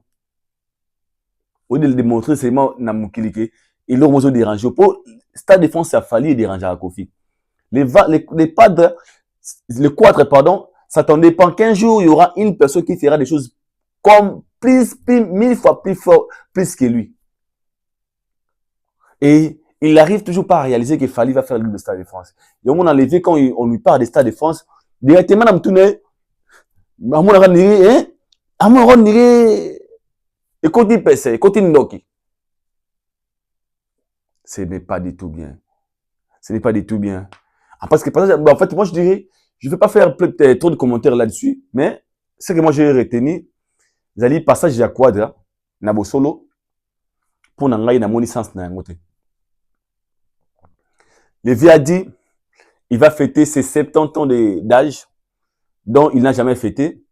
Au lieu de le démontrer, c'est moi namukilike. Ils l'ont besoin de déranger. Pour Stade de France, ça a fallu déranger à Kofi. Les padres, les quatre, pardon, s'attendaient pas qu'un jour, il y aura une personne qui fera des choses comme plus 1000 fois plus fort, plus que lui. Et il n'arrive toujours pas à réaliser qu'il fallait va faire le Stade de France. Et on a levé quand on lui parle des Stade de France, directement, on a tourné, écoutez, PC, écoutez, Ndoki. Ce n'est pas du tout bien. Ce n'est pas du tout bien. Parce que, en fait, moi, je dirais, je ne vais pas faire trop de commentaires là-dessus, mais ce que moi, j'ai retenu, vous allez passage à Quadra, Nabo Solo, pour n'engager na moni sens na yangote. Le vieux a dit, il va fêter ses 70 ans d'âge, dont il n'a jamais fêté.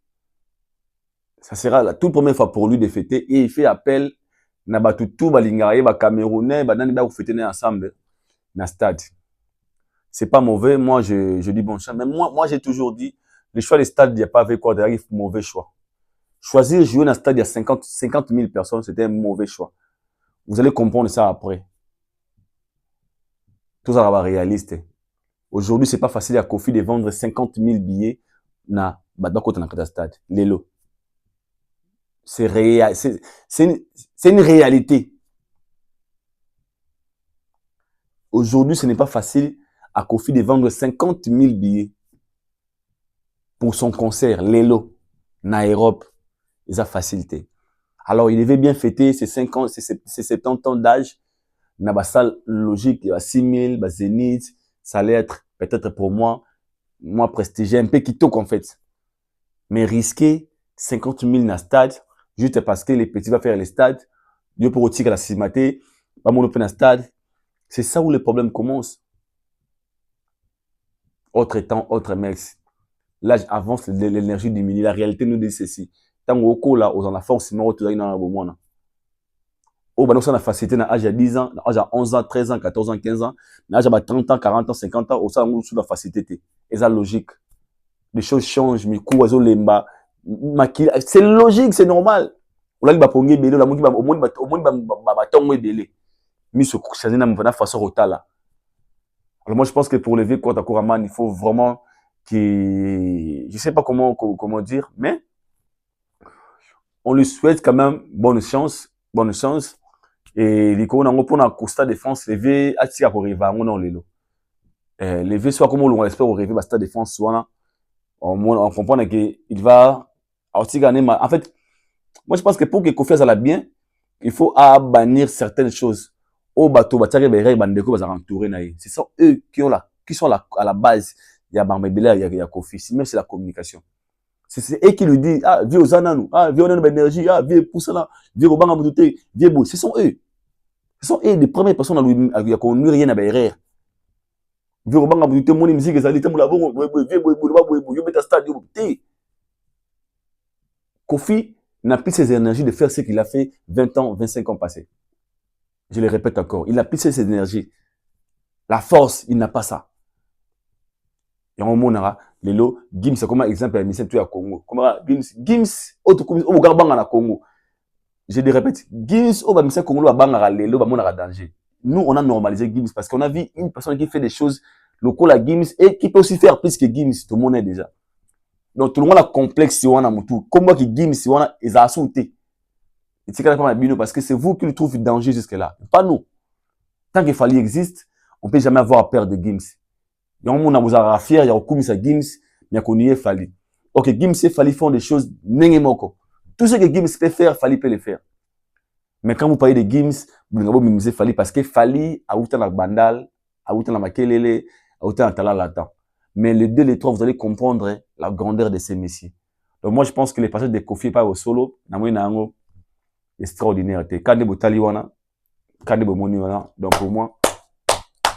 Ça sera la toute première fois pour lui de fêter, et il fait appel, na batutu, balingaye, ba Camerounais, ba nani ba ou fêter ensemble, na stade. C'est pas mauvais, moi je dis bon chant, mais moi j'ai toujours dit, le choix des stades, il n'y a pas avec quoi d'arriver, mauvais choix. Choisir jouer dans un stade, il y a 50 000 personnes, c'était un mauvais choix. Vous allez comprendre ça après. Tout ça va réaliste. Aujourd'hui, c'est pas facile à Kofi de vendre 50 000 billets na stade. Lélo. C'est une réalité. Aujourd'hui, ce n'est pas facile à Kofi de vendre 50 000 billets pour son concert, Lélo. na Europe, ils ont facilité. Alors, il devait bien fêter ses 5 ans, ses 70 ans d'âge. Dans la salle logique, il y a 6 000, bah, Zénith, ça allait être peut-être pour moi prestigieux, un peu kitoko en fait. Mais risquer 50 000 dans le stade, juste parce que les petits vont faire les stades, Dieu pour retirer la cimaté, pas mon open stade. C'est ça où les problèmes commencent. Autre temps, autre mecs. L'âge avance, l'énergie diminue. La réalité nous dit ceci. Tant qu'on là, aux enfants, c'est mort, tout dans la bombe. Oh, bah, nous, on a facilité dans l'âge à 10 ans, dans l'âge à 11 ans, 13 ans, 14 ans, 15 ans, dans l'âge à 30 ans, 40 ans, 50 ans, on a sous la facilité. Et ça, logique. Les choses changent, mais coups, c'est logique, c'est normal. On a dit, au moins, mais ce changer de façon rotale. Alors, moi, je pense que pour lever Kota Kouraman, il faut vraiment je sais pas comment dire, mais on lui souhaite quand même bonne chance. Et les on a pour la Costa Défense, lever à tir pour arriver à mon lelo. Lever soit comme on espère arriver à Stade Défense, soit on comprend qu'il va en fait, moi je pense que pour que Kofi aille bien, il faut bannir certaines choses. Au bateau, c'est ça eux qui sont là à la base. Il y a Bambébela, il y a Kofi, même c'est la communication. C'est eux qui lui disent, viens aux ananou, viens on a une énergie, viens pour cela, viens au banc viens beau. Ce sont eux. Ce sont eux les premières personnes à conduire rien à BRR. Viens au banc mon musique, ça dit, Kofi n'a plus ses énergies de faire ce qu'il a fait 20 ans, 25 ans passés. Je le répète encore, il n'a plus ses énergies. La force, il n'a pas ça. Et on monara les lots Gims comme exemple à mission tout à Congo. Comment Gims autre comme au Gabanga na Congo. Je le répète, Gims au mission Congo ba bangara les lots ba monara danger. Nous on a normalisé Gims parce qu'on a vu une personne qui fait des choses locales à Gims et qui peut aussi faire plus que Gims, tout le monde est déjà. Donc tout le monde a complexe si on a mutu. Comment que Gims si on a ils a sauté. Et c'est quand même parce que c'est vous qui le trouvez danger jusque là, pas nous. Tant que Fally existe, on peut jamais avoir peur de Gims. Il y a un monde à fier, il y a un ça Gims, il y a qu'on y est Fally. Ok, Gims et Fally font des choses n'engagement. Tout ce que Gims peut faire, Fally peut le faire. Mais quand vous parlez de Gims, vous n'avez pas mimisé Fally parce que Fally a outé la bandal, a outé la makelele, a outé la talala. Mais les deux, les trois, vous allez comprendre la grandeur de ces messieurs. Donc moi, je pense que les passages de Kofi pas au solo, n'amoi extraordinaire. Quand vous taliwana, quand vous moniwana, donc pour moi.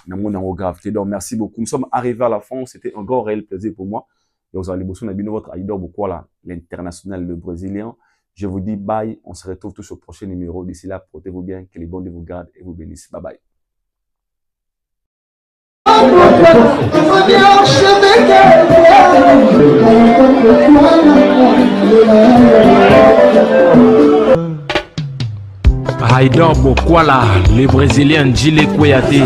Donc, merci beaucoup. Nous sommes arrivés à la fin. C'était un grand réel plaisir pour moi. Et vous allez bosser votre Aïdor Bokwala, l'international, le brésilien. Je vous dis bye. On se retrouve tous au prochain numéro. D'ici là, portez-vous bien. Que les bons de vous gardent et vous bénissent. Bye bye. Aïdor Bokwala, le brésilien Djile Kouyaté.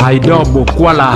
Aïdor Bokwala.